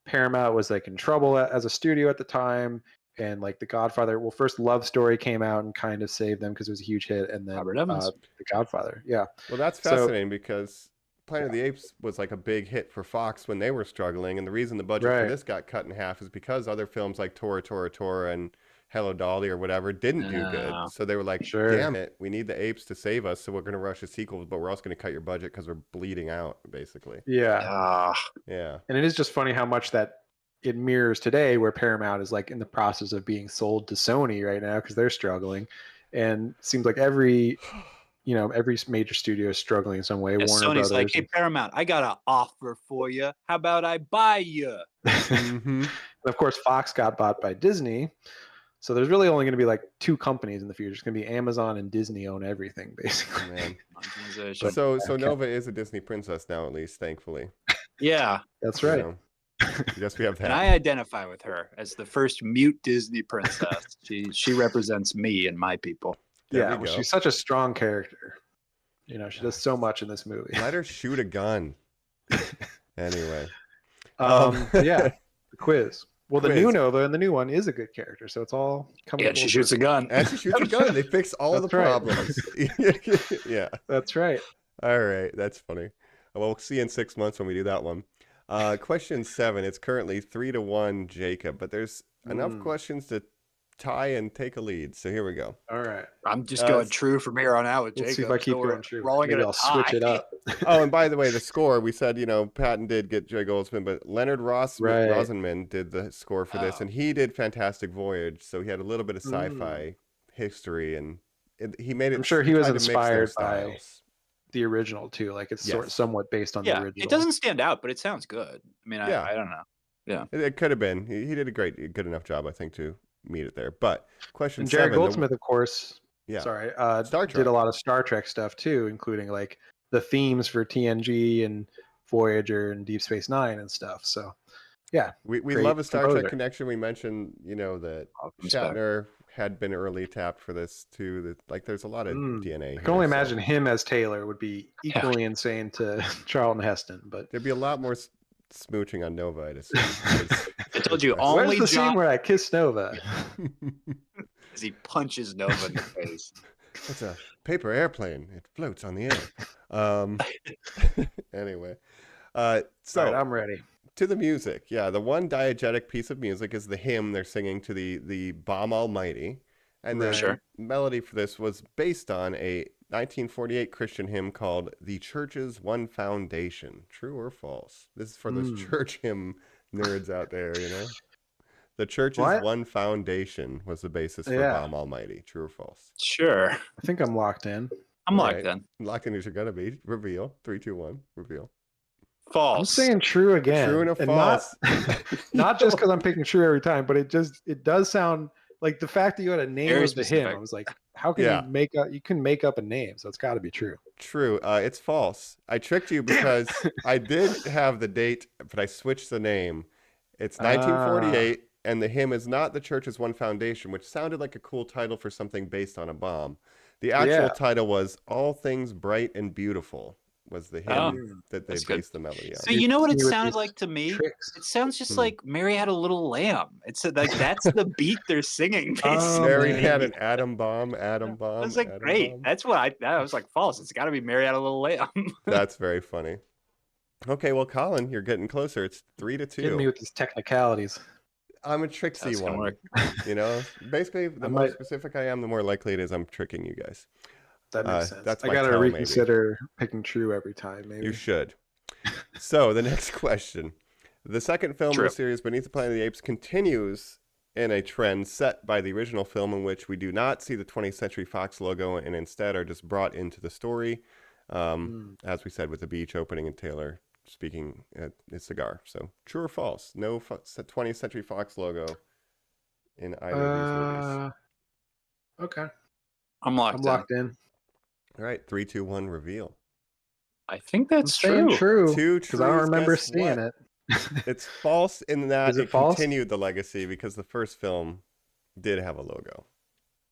Paramount was like in trouble as a studio at the time, and like The Godfather. Well, first Love Story came out and kind of saved them because it was a huge hit, and then Robert Evans. The Godfather. Yeah. Well, that's fascinating because Planet of the Apes was like a big hit for Fox when they were struggling, and the reason the budget for this got cut in half is because other films like Tora and Hello Dolly or whatever didn't do good. So they were like, damn it, we need the apes to save us, so we're going to rush a sequel, but we're also going to cut your budget because we're bleeding out, basically. Yeah. Yeah. And it is just funny how much that it mirrors today, where Paramount is like in the process of being sold to Sony right now because they're struggling. And it seems like every major studio is struggling in some way. Yeah, Warner Sony's Brothers. like, hey, Paramount, I got an offer for you. How about I buy you? And of course, Fox got bought by Disney. So there's really only going to be like 2 companies in the future. It's going to be Amazon and Disney own everything, basically. Man. So Nova is a Disney princess now, at least, thankfully. Yeah. That's right. Yes, we have that. And I identify with her as the first mute Disney princess. she represents me and my people. Yeah, she's such a strong character. She does so much in this movie. Let her shoot a gun. Anyway. The quiz. Well, the new Nova and the new one is a good character, so it's all coming. Yeah, she shoots a gun. And she shoots a gun. They fix all the problems. Yeah. That's right. All right. That's funny. Well, we'll see you in 6 months when we do that one. Question 7. It's currently 3-1, Jacob, but there's enough questions to tie and take a lead. So here we go. All right. I'm just going true from here on out with Jacob. Let's see if I keep going true. Maybe I'll switch it up. Oh, and by the way, the score, we said, Patton did get Joy Goldsmith, but Leonard Rosenman did the score for this, and he did Fantastic Voyage, so he had a little bit of sci-fi history, and he made it. I'm sure he was inspired by the original, too. Like, it's somewhat based on the original. It doesn't stand out, but it sounds good. I mean, I don't know. Yeah. It could have been. He did a good enough job, I think, to meet it there. But question 7. Jared Goldsmith, of course, Star Trek. did a lot of Star Trek stuff too, including like the themes for TNG and Voyager and Deep Space Nine and stuff. So, yeah, we love a Star Trek connection. We mentioned, that Shatner had been early tapped for this too. That like there's a lot of DNA. I can only imagine him as Taylor would be equally insane to Charlton Heston, but there'd be a lot more smooching on Nova, I'd assume. I told you only Where's the scene where I kiss Nova? As he punches Nova in the face. It's a paper airplane. It floats on the air. Anyway, All so right, I'm ready. to the music. Yeah, the one diegetic piece of music is the hymn they're singing to the Bomb Almighty. And the Right. Sure. melody for this was based on a 1948 Christian hymn called The Church's One Foundation. True or false? This is for those church hymn nerds out there, you know? The Church's What? One Foundation was the basis for Yeah. Bomb Almighty. True or false? Sure. I think I'm locked in. I'm All locked right. in. Locked in as you're going to be. Reveal. 3, 2, 1. Reveal. False. I'm saying true again. True and a not, false. not just because I'm picking true every time, but it does sound like the fact that you had a name Very of the hymn. specific. I was like, how can Yeah. you can make up a name, so it's got to be true. True. It's false. I tricked you because I did have the date, but I switched the name. It's 1948, and the hymn is not The Church's One Foundation, which sounded like a cool title for something based on a bomb. The actual title was All Things Bright and Beautiful, was the hymn that they that's good. based the melody on. So you know what it With sounded these like to me? tricks. It sounds just like Mary Had a Little Lamb. It's like that's the beat they're singing. Basically. Mary man. had an atom bomb. I was like, great. Bomb. That's what I was like, false. It's got to be Mary Had a Little Lamb. That's very funny. Okay, well, Colin, you're getting closer. It's 3-2. Getting me with these technicalities. I'm a tricksy That's gonna one. work. You know, basically, the more specific I am, the more likely it is I'm tricking you guys. That makes sense. that's I my got to tell, maybe. reconsider picking true every time. Maybe You should. So the next question. The second film in the series, Beneath the Planet of the Apes, continues in a trend set by the original film in which we do not see the 20th Century Fox logo and instead are just brought into the story, as we said, with the beach opening and Taylor speaking at his cigar. So true or false? No 20th Century Fox logo in either of these movies. Okay. I'm locked in. All right, 3, 2, 1, reveal. I think that's I'm saying true. Two because I don't trues, remember guess seeing what? it. It's false in that Is it it false? continued the legacy because the first film did have a logo.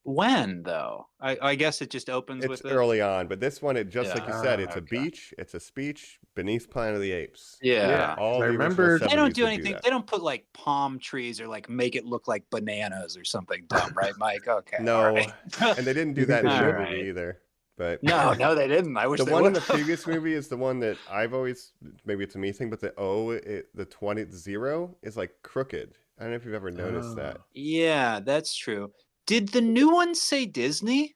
When though? I guess it just opens It's with it. early on, but this one, it just like you said, it's a okay. beach, it's a speech beneath Planet of the Apes. Yeah. All I the remember- original They don't 70s do would anything. that. They don't put like palm trees or like make it look like bananas or something dumb, right, Mike? Okay. No, all right. and they didn't do that in All the right. movie either. But No, they didn't. I wish the they one in would. the previous movie is the one that I've always, maybe it's a me thing, but the the 0 is like crooked. I don't know if you've ever noticed that. Yeah, that's true. Did the new one say Disney?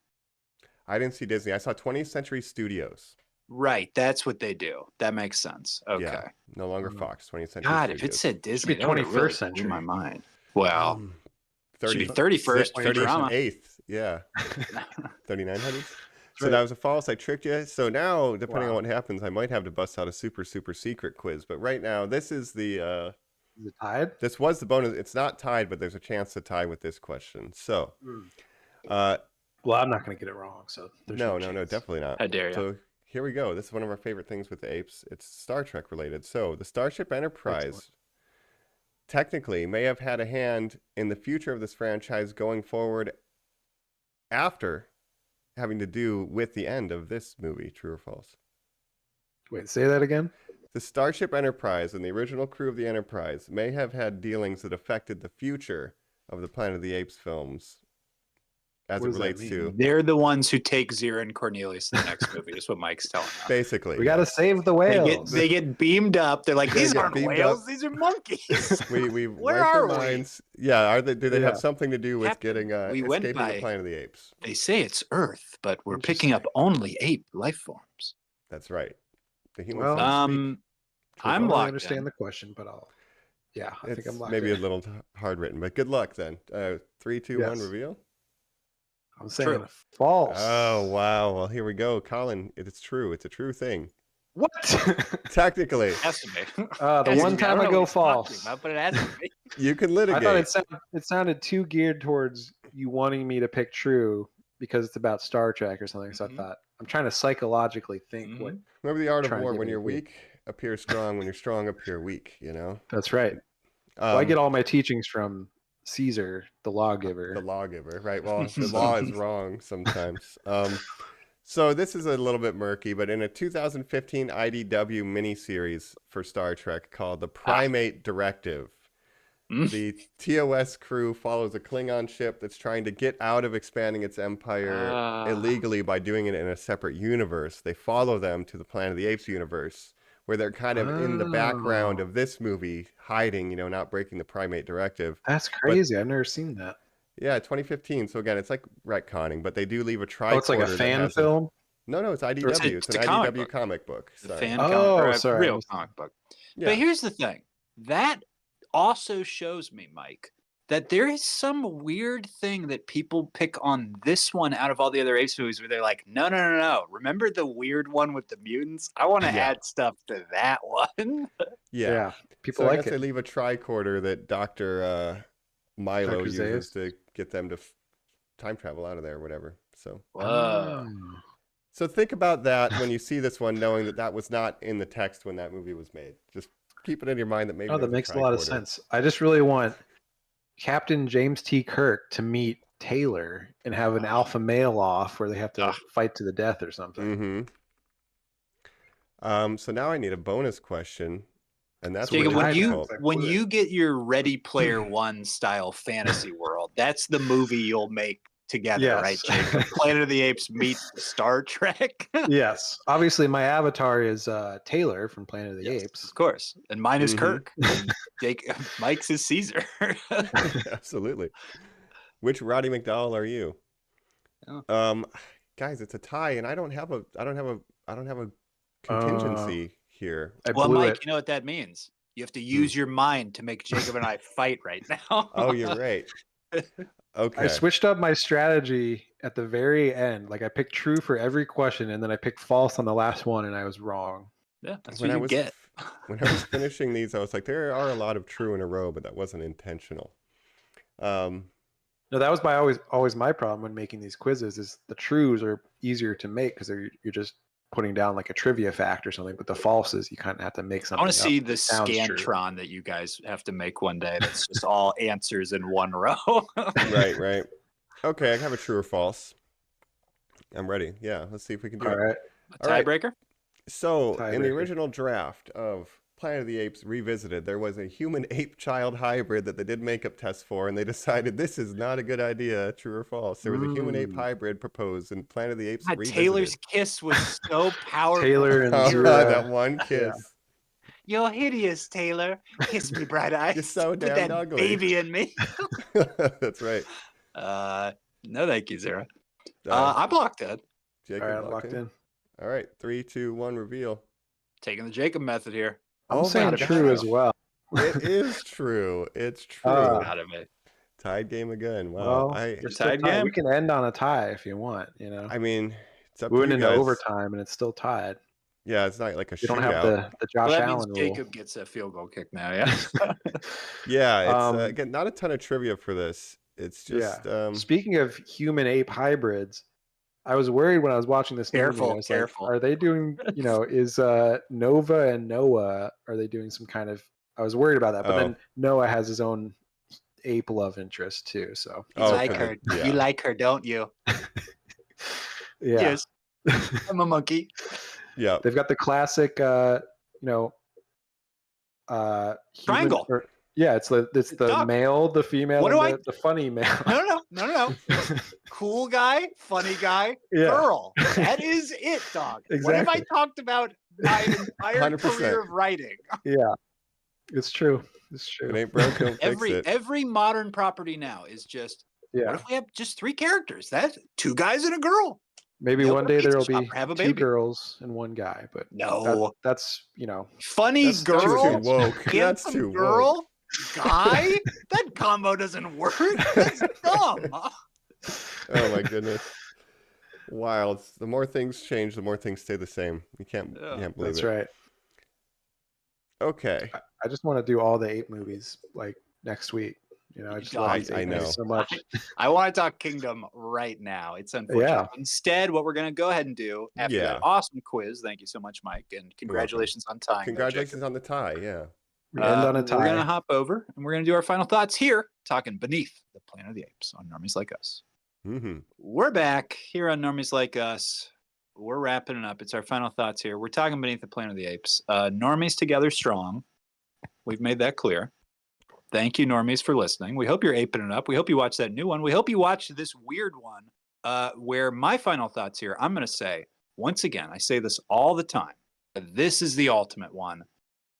I didn't see Disney. I saw 20th Century Studios. Right, that's what they do. That makes sense. Okay. Yeah, no longer Fox, 20th Century God, Studios. if it said Disney, be that would've 21st really blew century. my mind. Well, should be 30, 31st Futurama. 38th, yeah. 3900s. So that was a false. I tricked you. So now, depending on what happens, I might have to bust out a super secret quiz. But right now, this is the... Is it tied? This was the bonus. It's not tied, but there's a chance to tie with this question. So... Well, I'm not going to get it wrong. So there's no, chance. definitely not. How dare you. So here we go. This is one of our favorite things with the apes. It's Star Trek related. So the Starship Enterprise technically may have had a hand in the future of this franchise going forward after having to do with the end of this movie. True or false? Wait, say that again. The Starship Enterprise and the original crew of the Enterprise may have had dealings that affected the future of the Planet of the Apes films as What it does that relates mean? to They're the ones who take Zira and Cornelius to the next movie, is what Mike's telling us. basically. We got to save the whales. They get beamed up. They're like, these get aren't beamed whales, up. these are monkeys. We Where wiped their are we? minds. Yeah, are they? Do they have Yeah. something to do with Captain, getting we went escaping by- the Planet of the Apes? They say it's Earth, but we're picking up only ape life forms. That's right. The humans Well, don't speak. I I'm don't locked understand in. the question, but I think It's I'm locked maybe in. a little hard written, but good luck then. 3, 2, 1, Yes. reveal. I'm saying True. false. Oh wow! Well, here we go, Colin. It's true. It's a true thing. What? Technically, Has to be. The Has to one be. I time don't I know go what he's talking false. about, but it has to be. you can I litigate. thought it sounded too geared towards you wanting me to pick true because it's about Star Trek or something. So I thought I'm trying to psychologically think what. Remember the art of Try and war. give When me a you're clue. weak, appear strong. When you're strong, appear weak. You know. That's right. Well, I get all my teachings from Caesar, the lawgiver. The lawgiver, right? Well, the law is wrong sometimes. So this is a little bit murky, but in a 2015 IDW miniseries for Star Trek called The Primate Directive, the TOS crew follows a Klingon ship that's trying to get out of expanding its empire illegally by doing it in a separate universe. They follow them to the Planet of the Apes universe, where they're kind of in the background of this movie, hiding, not breaking the primate directive. That's crazy. I've never seen that. Yeah, 2015. So again, it's like retconning, but they do leave a tricorder. Oh, it's like a fan film? No, it's IDW. It's an IDW comic book. It's a real comic book. Yeah. But here's the thing. That also shows me, Mike, that there is some weird thing that people pick on this one out of all the other Apes movies where they're like, no. Remember the weird one with the mutants? I want to add stuff to that one. Yeah. People so like I guess it. they leave a tricorder that Dr. Milo uses to get them to time travel out of there or whatever. So. So think about that when you see this one, knowing that was not in the text when that movie was made. Just keep it in your mind that maybe. Oh, that makes a lot of sense. I just really want Captain James T. Kirk to meet Taylor and have an alpha male off where they have to fight to the death or something. So now I need a bonus question, and that's Jacob, when you get your Ready Player One style fantasy world, that's the movie you'll make together, right, Jacob? Planet of the Apes meet Star Trek. Yes, obviously my avatar is Taylor from Planet of the Apes, of course, and mine is Kirk. And Mike's is Caesar. Absolutely. Which Roddy McDowell are you? Guys, it's a tie, and I don't have a contingency here. Well, Mike, you know what that means? You have to use your mind to make Jacob and I fight right now. Oh, you're right. Okay. I switched up my strategy at the very end. Like I picked true for every question, and then I picked false on the last one, and I was wrong. Yeah, that's what you get. When I was finishing these, I was like, there are a lot of true in a row, but that wasn't intentional. No, that was always my problem when making these quizzes. Is the trues are easier to make because you're just putting down like a trivia fact or something, but the falses you kind of have to make something. I want to see the Scantron that you guys have to make one day. That's just all answers in one row. Right. Okay, I have a true or false. I'm ready. Yeah, let's see if we can do it. All right. A tiebreaker? So, in the original draft of Planet of the Apes Revisited, there was a human-ape-child hybrid that they did makeup tests for, and they decided this is not a good idea, true or false. There was a human-ape hybrid proposed in Planet of the Apes Revisited. Taylor's kiss was so powerful. Taylor and that one kiss. Yeah. You're hideous, Taylor. Kiss me, bright eyes. You're so damn Put that ugly. baby in me. That's right. No, thank you, Zara. I blocked that. Jacob all right, I'm locked in. All right, 3, 2, 1, reveal. Taking the Jacob method here. I'm saying true as well. It is true. It's true. Out of it. Tied game again. Wow. Well, tied game. We can end on a tie if you want. I mean, it's up we to went you into guys. overtime and it's still tied. Yeah, it's not like a You shootout. don't have the Josh that Allen means rule. Jacob gets a field goal kick now. Yeah. Yeah. It's again not a ton of trivia for this. It's just. Speaking of human ape hybrids, I was worried when I was watching this. Careful. Like, are they doing? Is Nova and Noah? Are they doing some kind of? I was worried about that, but then Noah has his own ape love interest too. So you like her. Yeah. You like her, don't you? Yeah. Yes. I'm a monkey. Yeah. They've got the classic, triangle. Yeah, it's the male, the female, and the funny male. No. Cool guy, funny guy, girl. That is it, dog. Exactly. What have I talked about my entire 100%. career of writing? Yeah, it's true. It's true. It ain't broke, don't fix it. Every modern property now is just. Yeah. What if we have just 3 characters? That's 2 guys and a girl. Maybe one day there will be have a 2 girls and 1 guy, but no, that's funny that's girl, too woke. That's handsome too girl, woke. guy. That combo doesn't work. That's dumb. Oh my goodness. Wild. The more things change, the more things stay the same. You can't believe that's it. Right. Okay. I just want to do all the Ape movies like next week. I just love these Ape movies so much. I want to talk Kingdom right now. It's unfortunate. Yeah. Instead, what we're going to go ahead and do after that awesome quiz. Thank you so much, Mike, and congratulations on tying. Congratulations on the tie. Yeah. We end on a tie. We're going to hop over and we're going to do our final thoughts here, talking Beneath the Planet of the Apes on Normies Like Us. Mm-hmm. We're back here on Normies Like Us. We're wrapping it up. It's our final thoughts here. We're talking Beneath the Planet of the Apes. Normies together strong. We've made that clear. Thank you, Normies, for listening. We hope you're aping it up. We hope you watch that new one. We hope you watch this weird one where my final thoughts here, I'm going to say, once again, I say this all the time, This is the ultimate one.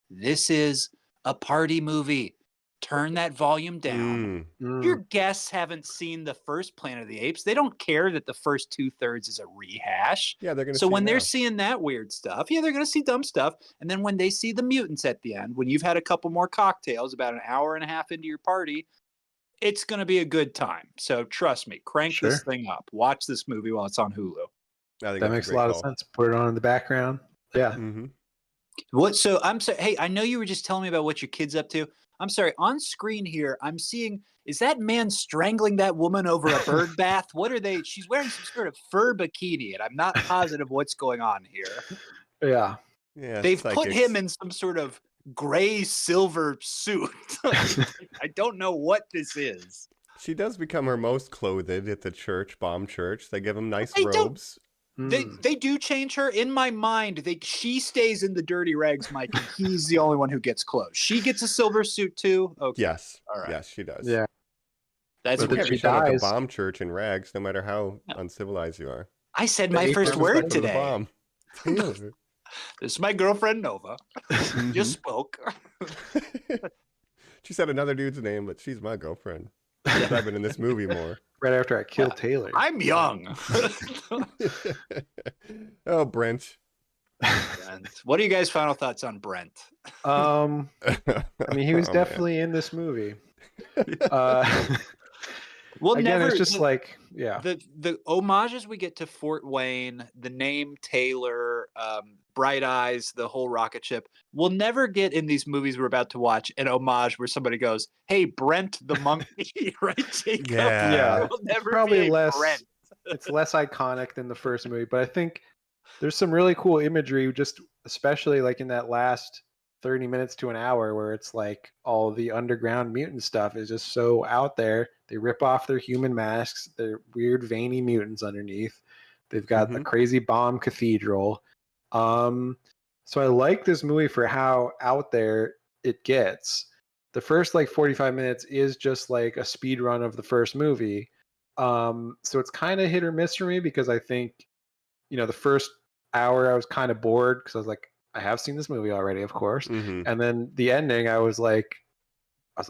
This is a party movie. Turn that volume down. Your guests haven't seen the first Planet of the Apes. They don't care that the first 2/3 is a rehash. Yeah, they're going to So see when it they're now. seeing that weird stuff, yeah, they're going to see dumb stuff. And then when they see the mutants at the end, when you've had a couple more cocktails about an hour and a half into your party, it's going to be a good time. So trust me, crank this thing up. Watch this movie while it's on Hulu. I think That that's makes a great lot call. of sense. Put it on in the background. Yeah. What? So I'm sorry. Hey, I know you were just telling me about what your kid's up to. I'm sorry. On screen here, I'm seeing. Is that man strangling that woman over a bird bath? What are they? She's wearing some sort of fur bikini, and I'm not positive what's going on here. Yeah. Yeah, They've put psychics. him in some sort of gray silver suit. I don't know what this is. She does become her most clothed at the church, bomb church. They give him nice They don't- robes. They do change her. In my mind, she stays in the dirty rags, Mike, and he's the only one who gets clothes. She gets a silver suit too. Okay. Yes. All right. Yes, she does. Yeah. That's You But can't she be shown at the dies. bomb church in rags, no matter how uncivilized you are. I said The my ape first was word like To the today. bomb. Taylor. This is my girlfriend Nova. Just spoke. She said another dude's name, but she's my girlfriend. Since I've been in this movie more. Right after I killed Taylor. I'm young. Oh, Brent. Brent. What are you guys' final thoughts on Brent? I mean, he was Oh, man. definitely in this movie. Well, Again, never. it's just like, yeah. The homages we get to Fort Wayne, the name Taylor, Bright Eyes, the whole rocket ship. We'll never get in these movies we're about to watch an homage where somebody goes, "Hey, Brent the monkey," right, Jacob? Yeah. It will never Probably be a less. Brent. It's less iconic than the first movie, but I think there's some really cool imagery, just especially like in that last 30 minutes to an hour where it's like all the underground mutant stuff is just so out there. They rip off their human masks, they're weird veiny mutants underneath. They've got a crazy bomb cathedral. So I like this movie for how out there it gets. The first like 45 minutes is just like a speed run of the first movie. So it's kind of hit or miss for me because I think, the first hour I was kind of bored because I was like, I have seen this movie already, of course. And then the ending, I was like,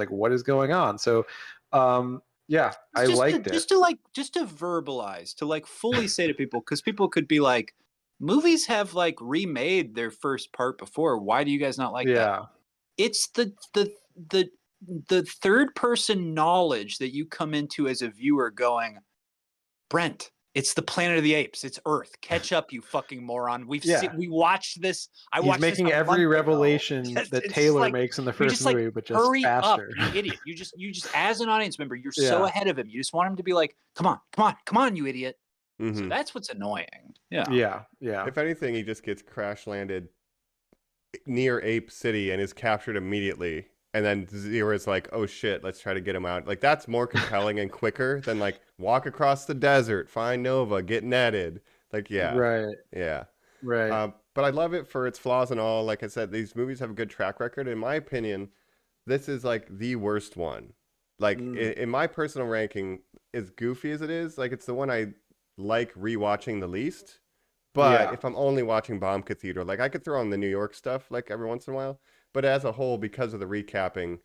what is going on? So, yeah, I liked it. Just to verbalize, to like fully say to people, because people could be like, movies have like remade their first part before. Why do you guys not like that? It's the third person knowledge that you come into as a viewer going, Brent, it's the Planet of the Apes. It's Earth. Catch up, you fucking moron. We watched this. He's making every revelation that Taylor like, makes in the first movie, but just hurry faster. up, you idiot. You just as an audience member, you're so ahead of him. You just want him to be like, come on, you idiot. So that's what's annoying. Yeah. If anything, he just gets crash landed near Ape City and is captured immediately. And then Zera's like, oh shit, let's try to get him out. Like, that's more compelling and quicker than like walk across the desert, find Nova, get netted. Like, yeah. Right. Yeah. Right. But I love it for its flaws and all. Like I said, these movies have a good track record. In my opinion, this is like the worst one. Like, in my personal ranking, as goofy as it is, like, it's the one I like rewatching the least. But if I'm only watching Bomb Cathedral, like, I could throw on the New York stuff like every once in a while. But as a whole, because of the recapping,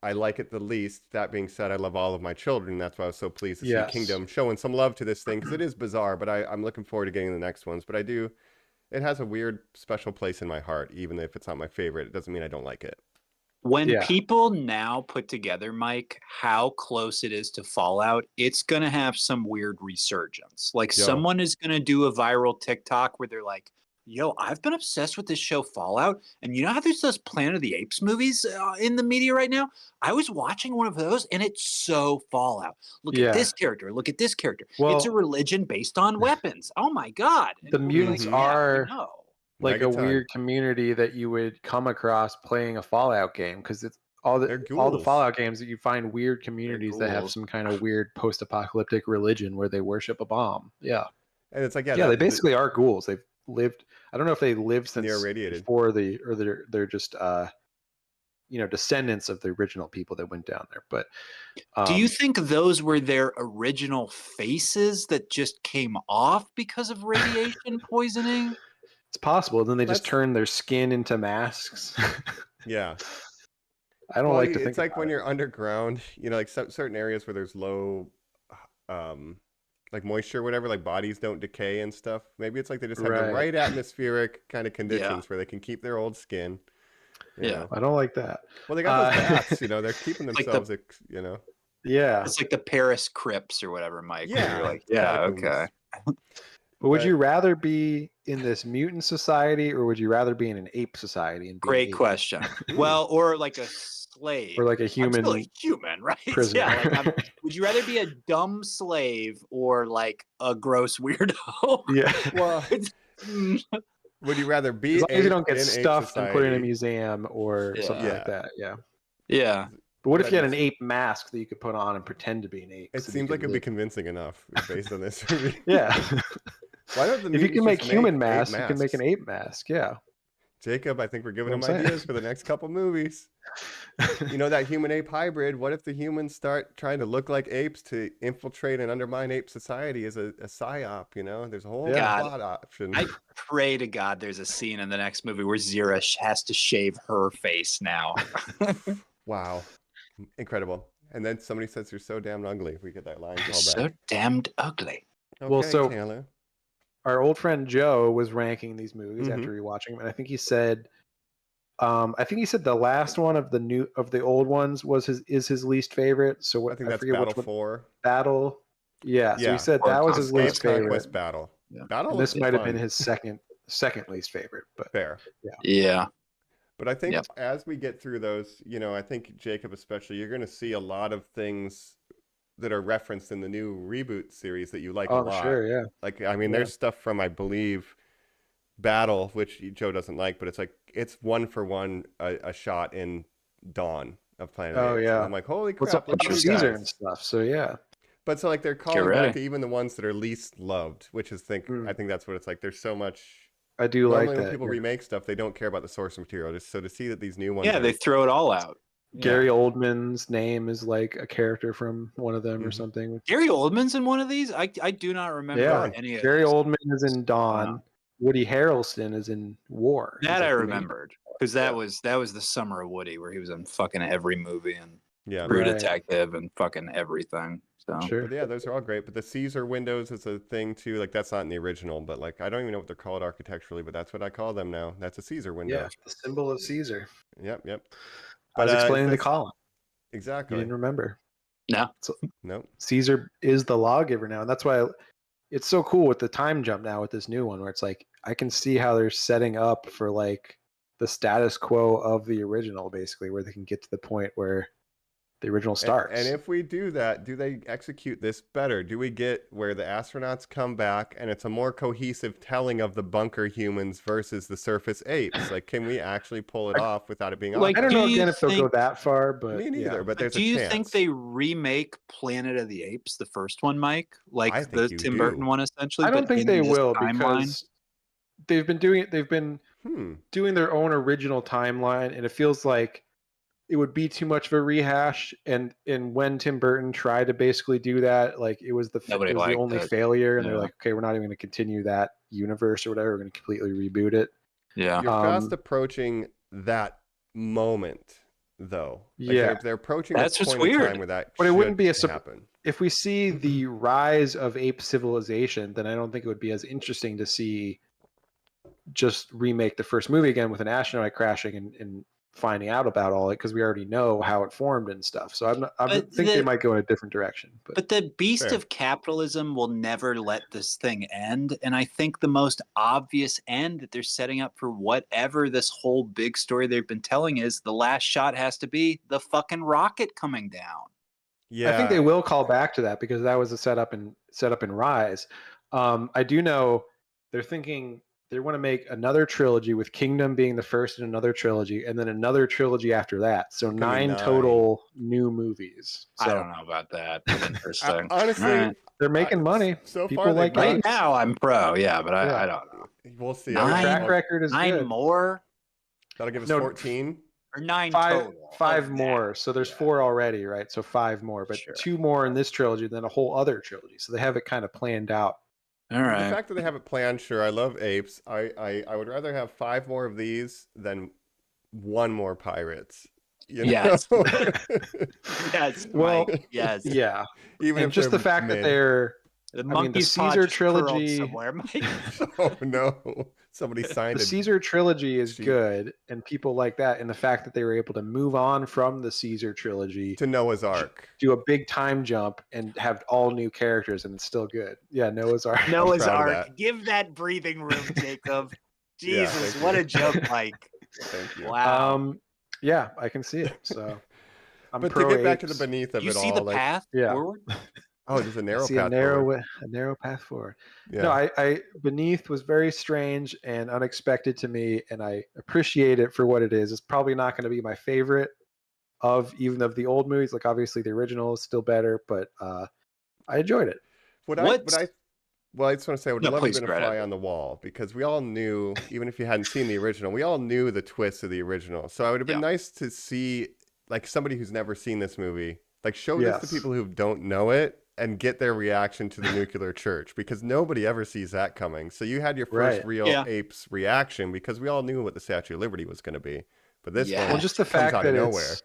I like it the least. That being said, I love all of my children. That's why I was so pleased to see Kingdom showing some love to this thing, because it is bizarre, but I'm looking forward to getting the next ones. But it has a weird special place in my heart, even if it's not my favorite. It doesn't mean I don't like it. When people now put together, Mike, how close it is to Fallout, it's going to have some weird resurgence. Like someone is going to do a viral TikTok where they're like, yo, I've been obsessed with this show Fallout. And you know how there's those Planet of the Apes movies in the media right now? I was watching one of those and it's so Fallout. Look at this character. Look at this character. Well, it's a religion based on weapons. Oh my God. And the mutants are like a weird community that you would come across playing a Fallout game, because it's all the Fallout games that you find weird communities that have some kind of weird post-apocalyptic religion where they worship a bomb. Yeah. And it's like, they basically are ghouls. They've lived, I don't know if they lived since irradiated before they're just descendants of the original people that went down there. But do you think those were their original faces that just came off because of radiation poisoning? It's possible. Then they just Let's- turn their skin into masks. Yeah. I don't Well, like to think it's like about when it. you're underground, like certain areas where there's low, like moisture, or whatever, like bodies don't decay and stuff. Maybe it's like they just have the Right. right atmospheric kind of conditions where they can keep their old skin. You know. I don't like that. Well, they got those bats, they're keeping like the- themselves, Yeah. It's like the Paris Crips or whatever, Mike. where Yeah, You're like, yeah, catacombs. okay. But would But- you rather be in this mutant society or would you rather be in an ape society and be an Great ape? question. Well, or like a slave. Or like a I'm human still a human, right? prisoner. Yeah. Like, would you rather be a dumb slave or like a gross weirdo? Yeah. Well, Mm, would you rather be As long as you don't get in ape stuffed and put in a society? museum or something Yeah. like that. Yeah. yeah. But what if you had But an ape mask that you could put on and pretend to be an ape? It so that you seems like could it'd be live- convincing enough based on this movie. Yeah. Why don't the If you can mutants make just human ape masks, you can make an masks? ape mask. Yeah. Jacob, I think we're giving That's him what I'm ideas saying. for the next couple movies. That human ape hybrid. What if the humans start trying to look like apes to infiltrate and undermine ape society as a psyop? There's a whole Yeah. plot option. I pray to God there's a scene in the next movie where Zira has to shave her face now. Wow, incredible. And then somebody says you're so damn ugly. We get that line You're called so back. damned ugly. Okay, Well, so- Taylor. Our old friend Joe was ranking these movies Mhm. after rewatching them, and I think he said the last one of the old ones is his least favorite. So what I think that's forget Battle which one. 4. Battle. Yeah, so Yeah. he said Or that was his Conquest. least favorite. Conquest Battle. Yeah. Battle And this is might have fun. been his second least favorite, but Fair. Yeah. But I think Yep. as we get through those, I think Jacob especially, you're going to see a lot of things that are referenced in the new reboot series that you like a oh lot. sure, yeah. Like, I mean, there's stuff from, I believe, Battle, which Joe doesn't like, but it's like, it's one for one a shot in Dawn of Planet of the Oh, Apes. yeah. And I'm like, holy What's crap, up look with at these Caesar guys. and stuff? So yeah. But so like they're calling ready. back to even the ones that are least loved, which is I think that's what it's like. There's so much. I do Normally like when that. people yeah. remake stuff, they don't care about the source material. Just so to see that these new ones. Yeah, are- they throw it all out. Gary Oldman's name is like a character from one of them or Mhm. something. Gary Oldman's in one of these? I do not remember Yeah, any of Gary these. Oldman is in Dawn. Wow. Woody Harrelson is in War. He's That like I the main- remembered. Because that was the summer of Woody where he was in fucking every movie and Yeah. True Right. Detective and fucking everything. So Sure. But yeah, those are all great. But the Caesar windows is a thing too. Like that's not in the original, but like I don't even know what they're called architecturally, but that's what I call them now. That's a Caesar window. Yeah, the symbol of Caesar. Yep. I was explaining to that's- Colin. You Exactly. didn't remember. no. Nope. Caesar is the lawgiver now, and that's why it's so cool with the time jump now with this new one, where it's like I can see how they're setting up for like the status quo of the original, basically, where they can get to the point where the original starts. And if we do that, do they execute this better? Do we get where the astronauts come back and it's a more cohesive telling of the bunker humans versus the surface apes? Like, can we actually pull it off without it being Like, I awkward? don't know do you again if they'll go think- that far, but Me neither, yeah. but there's Do a you chance. think they remake Planet of the Apes, the first one, Mike? Like I think the you Tim do. Burton one, essentially. I don't but think in they this will timeline? because they've been doing it. They've been Hmm. doing their own original timeline, and it feels like it would be too much of a rehash. And when Tim Burton tried to basically do that, like it was the Nobody only liked it. failure, and they're Yeah. like, okay, we're not even going to continue that universe or whatever. We're going to completely reboot it. Yeah. You're fast Um, approaching that moment, though. Like, Yeah. they're approaching That's the what's point in weird. time where that But it wouldn't should be a happen. If we see the rise of ape civilization, then I don't think it would be as interesting to see just remake the first movie again with an asteroid crashing and finding out about all it, because we already know how it formed and stuff. So I But think they the- might go in a different direction. But the beast Fair. of capitalism will never let this thing end. And I think the most obvious end that they're setting up for whatever this whole big story they've been telling is the last shot has to be the fucking rocket coming down. Yeah. I think they will call back to that because that was a setup in Rise. I do know they're thinking they want to make another trilogy with Kingdom being the first in another trilogy, and then another trilogy after that. So be 9 9. total new movies. So I don't know about that. Interesting. Honestly, All right. they're making money. so People far like they've Right Apes. now, I'm pro. Yeah, but Yeah. I don't know. We'll see. Nine. Their track record is 9 good. more That'll give us No. 14. or 9 Five, total? five of more. that. So there's Yeah. 4 already, right? So 5 more, but Sure. 2 more in this trilogy, then a whole other trilogy. So they have it kind of planned out All The right. fact that they have it planned, sure. I love apes. I would rather have 5 more of these than 1 more pirates. You know? Yes. Yes, Well, Mike. Yes. yeah, Even and if just they're the fact that mid. they're The I mean, the monkey's paw Caesar just curled trilogy. somewhere, Mike. Oh no! Somebody signed The a Caesar trilogy is sheet good, and people like that, and the fact that they were able to move on from the Caesar trilogy, to Noah's Ark. do a big time jump, and have all new characters, and it's still good. Yeah, Noah's Ark. Noah's proud of Ark. that. Give that breathing room, Jacob. Yeah, Jesus, thank what you. a joke, Mike. Thank you. Wow. Yeah, I can see it. So I'm But to pro get back to the apes. beneath of You it see all, the like, path Yeah. forward? oh, there's a I narrow see path forward. a narrow path forward. Yeah. No, I Beneath was very strange and unexpected to me, and I appreciate it for what it is. It's probably not going to be my favorite of the old movies. Like obviously the original is still better, but I enjoyed it. Well, I just want to say I would No, love to have please been go a right fly ahead. on the wall because we all knew, even if you hadn't seen the original, we all knew the twists of the original. So it would have been Yeah. nice to see, like, somebody who's never seen this movie, like, show this to Yes. people who don't know it and get their reaction to the nuclear church because nobody ever sees that coming. So you had your first Right. real Yeah. Apes reaction because we all knew what the Statue of Liberty was going to be. But this Yeah. one Well, just the comes fact out that of nowhere.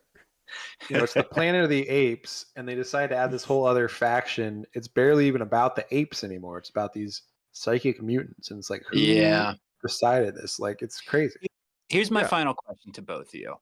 it's the Planet of the Apes, and they decide to add this whole other faction. It's barely even about the apes anymore. It's about these psychic mutants, and it's like, who Yeah. decided this? Like, it's crazy. Here's my Yeah. final question to both of you.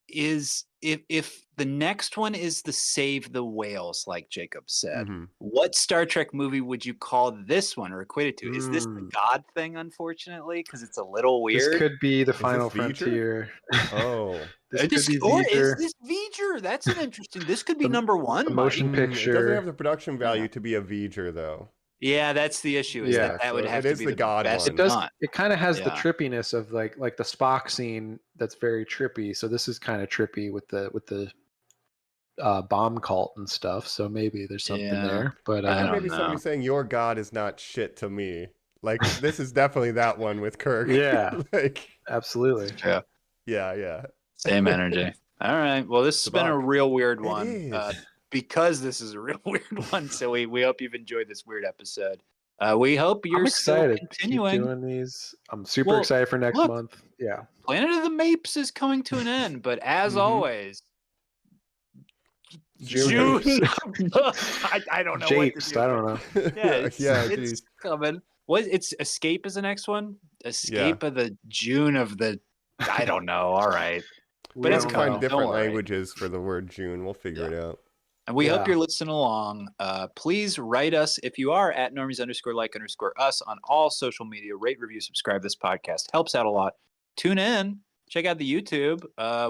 Is if the next one is the Save the Whales, like Jacob said, Mhm. what Star Trek movie would you call this one or equate it to? Is this the Mm. God thing, unfortunately, because it's a little weird? This could be the this final V'ger? frontier. Oh. This could This- be or is V'ger. this V'ger? That's an interesting. This could be The- number one. the motion Mike. It doesn't picture. have the production value to be a V'ger, though. Yeah, that's the issue. Is Yeah, that would so have it to is be the the God best one. It does. done. It kind of has the Yeah. trippiness of like the Spock scene that's very trippy. So this is kind of trippy with the bomb cult and stuff. So maybe there's something Yeah. there. But I Or don't maybe know. somebody saying your God is not shit to me. Like this is definitely that one with Kirk. Yeah. Like absolutely. Yeah. yeah. Same energy. All right. Well, this has been a Sabak. real weird It one. is. Because this is a real weird one. So we hope you've enjoyed this weird episode. We hope you're I'm still excited to keep continuing. doing these. I'm super Well, excited for next look. month. Yeah. Planet of the Mapes is coming to an end, but as Mhm. always, June. I don't know Japes. what to do. I don't know. Yeah, yeah, it's coming. What? It's Escape is the next one. Escape Yeah. of the June of the. I don't know. All right. We But it's We'll don't find know. different Don't worry. languages for the word June. We'll figure it out. And we hope Yeah. you're listening along. Please write us if you are at Normies_like_us on all social media. Rate, review, subscribe. This podcast helps out a lot. Tune in. Check out the YouTube.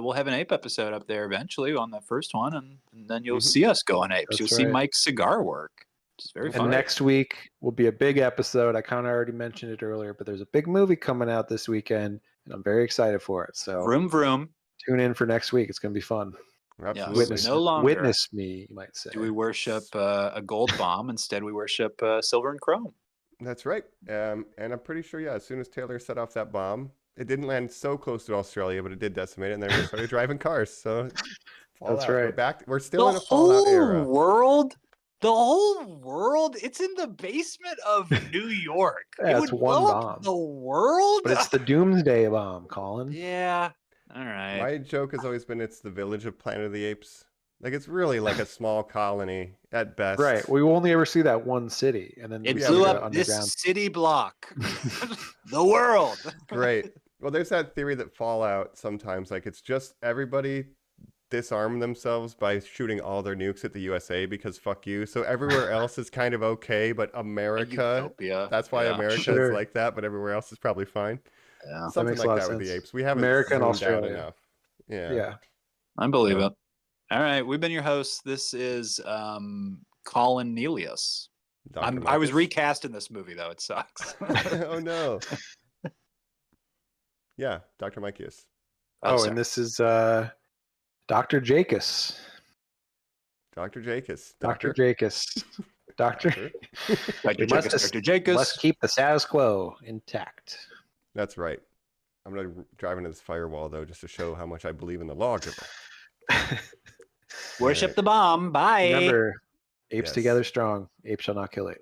We'll have an ape episode up there eventually on the first one, and then you'll Mhm. see us go on apes. That's You'll see right. Mike's cigar work, which is very And fun. next week will be a big episode. I kind of already mentioned it earlier, but there's a big movie coming out this weekend, and I'm very excited for it. So Vroom vroom. tune in for next week. It's going to be fun. Absolutely. Witness, No longer witness me, you might say. do we worship a gold bomb. Instead, we worship silver and chrome. That's right. And I'm pretty sure, yeah, as soon as Taylor set off that bomb, it didn't land so close to Australia, but it did decimate it, and then we started driving cars. So Fallout. That's We're right. back. We're still in The a Fallout whole era. world. The whole world. It's in the basement of New York. Yeah, it it's would one blow up bomb. the world. But it's the doomsday bomb, Colin. Yeah. All right. My joke has always been it's the village of Planet of the Apes. Like it's really like a small colony at best. Right. We will only ever see that one city, and then It we Yeah, blew see we the up underground. this city block. The world. Great. Well, there's that theory that Fallout sometimes, like it's just everybody disarm themselves by shooting all their nukes at the USA because fuck you. So everywhere else is kind of okay, but America, Utopia. that's why Yeah. America Sure. is like that, but everywhere else is probably fine. Yeah. Something makes a like lot that of with the sense. apes. We haven't America and zoomed out Australia. enough. Yeah. Yeah. I believe Yeah. it. All right. We've been your hosts. This is Colin Nelius. Dr. I was Marcus. recast in this movie, though. It sucks. Oh no. Yeah, Dr. Mikeus. Oh, sorry. and this is Dr. Jacus. Dr. Jacus. Dr. Jacus. Doctor. Dr. We must Jacobs, Dr. Jacobs. Let's keep the status quo intact. That's right. I'm gonna drive into this firewall though, just to show how much I believe in the law giver. Worship the bomb. Bye. Remember, Apes Yes. together strong. Apes shall not kill ape.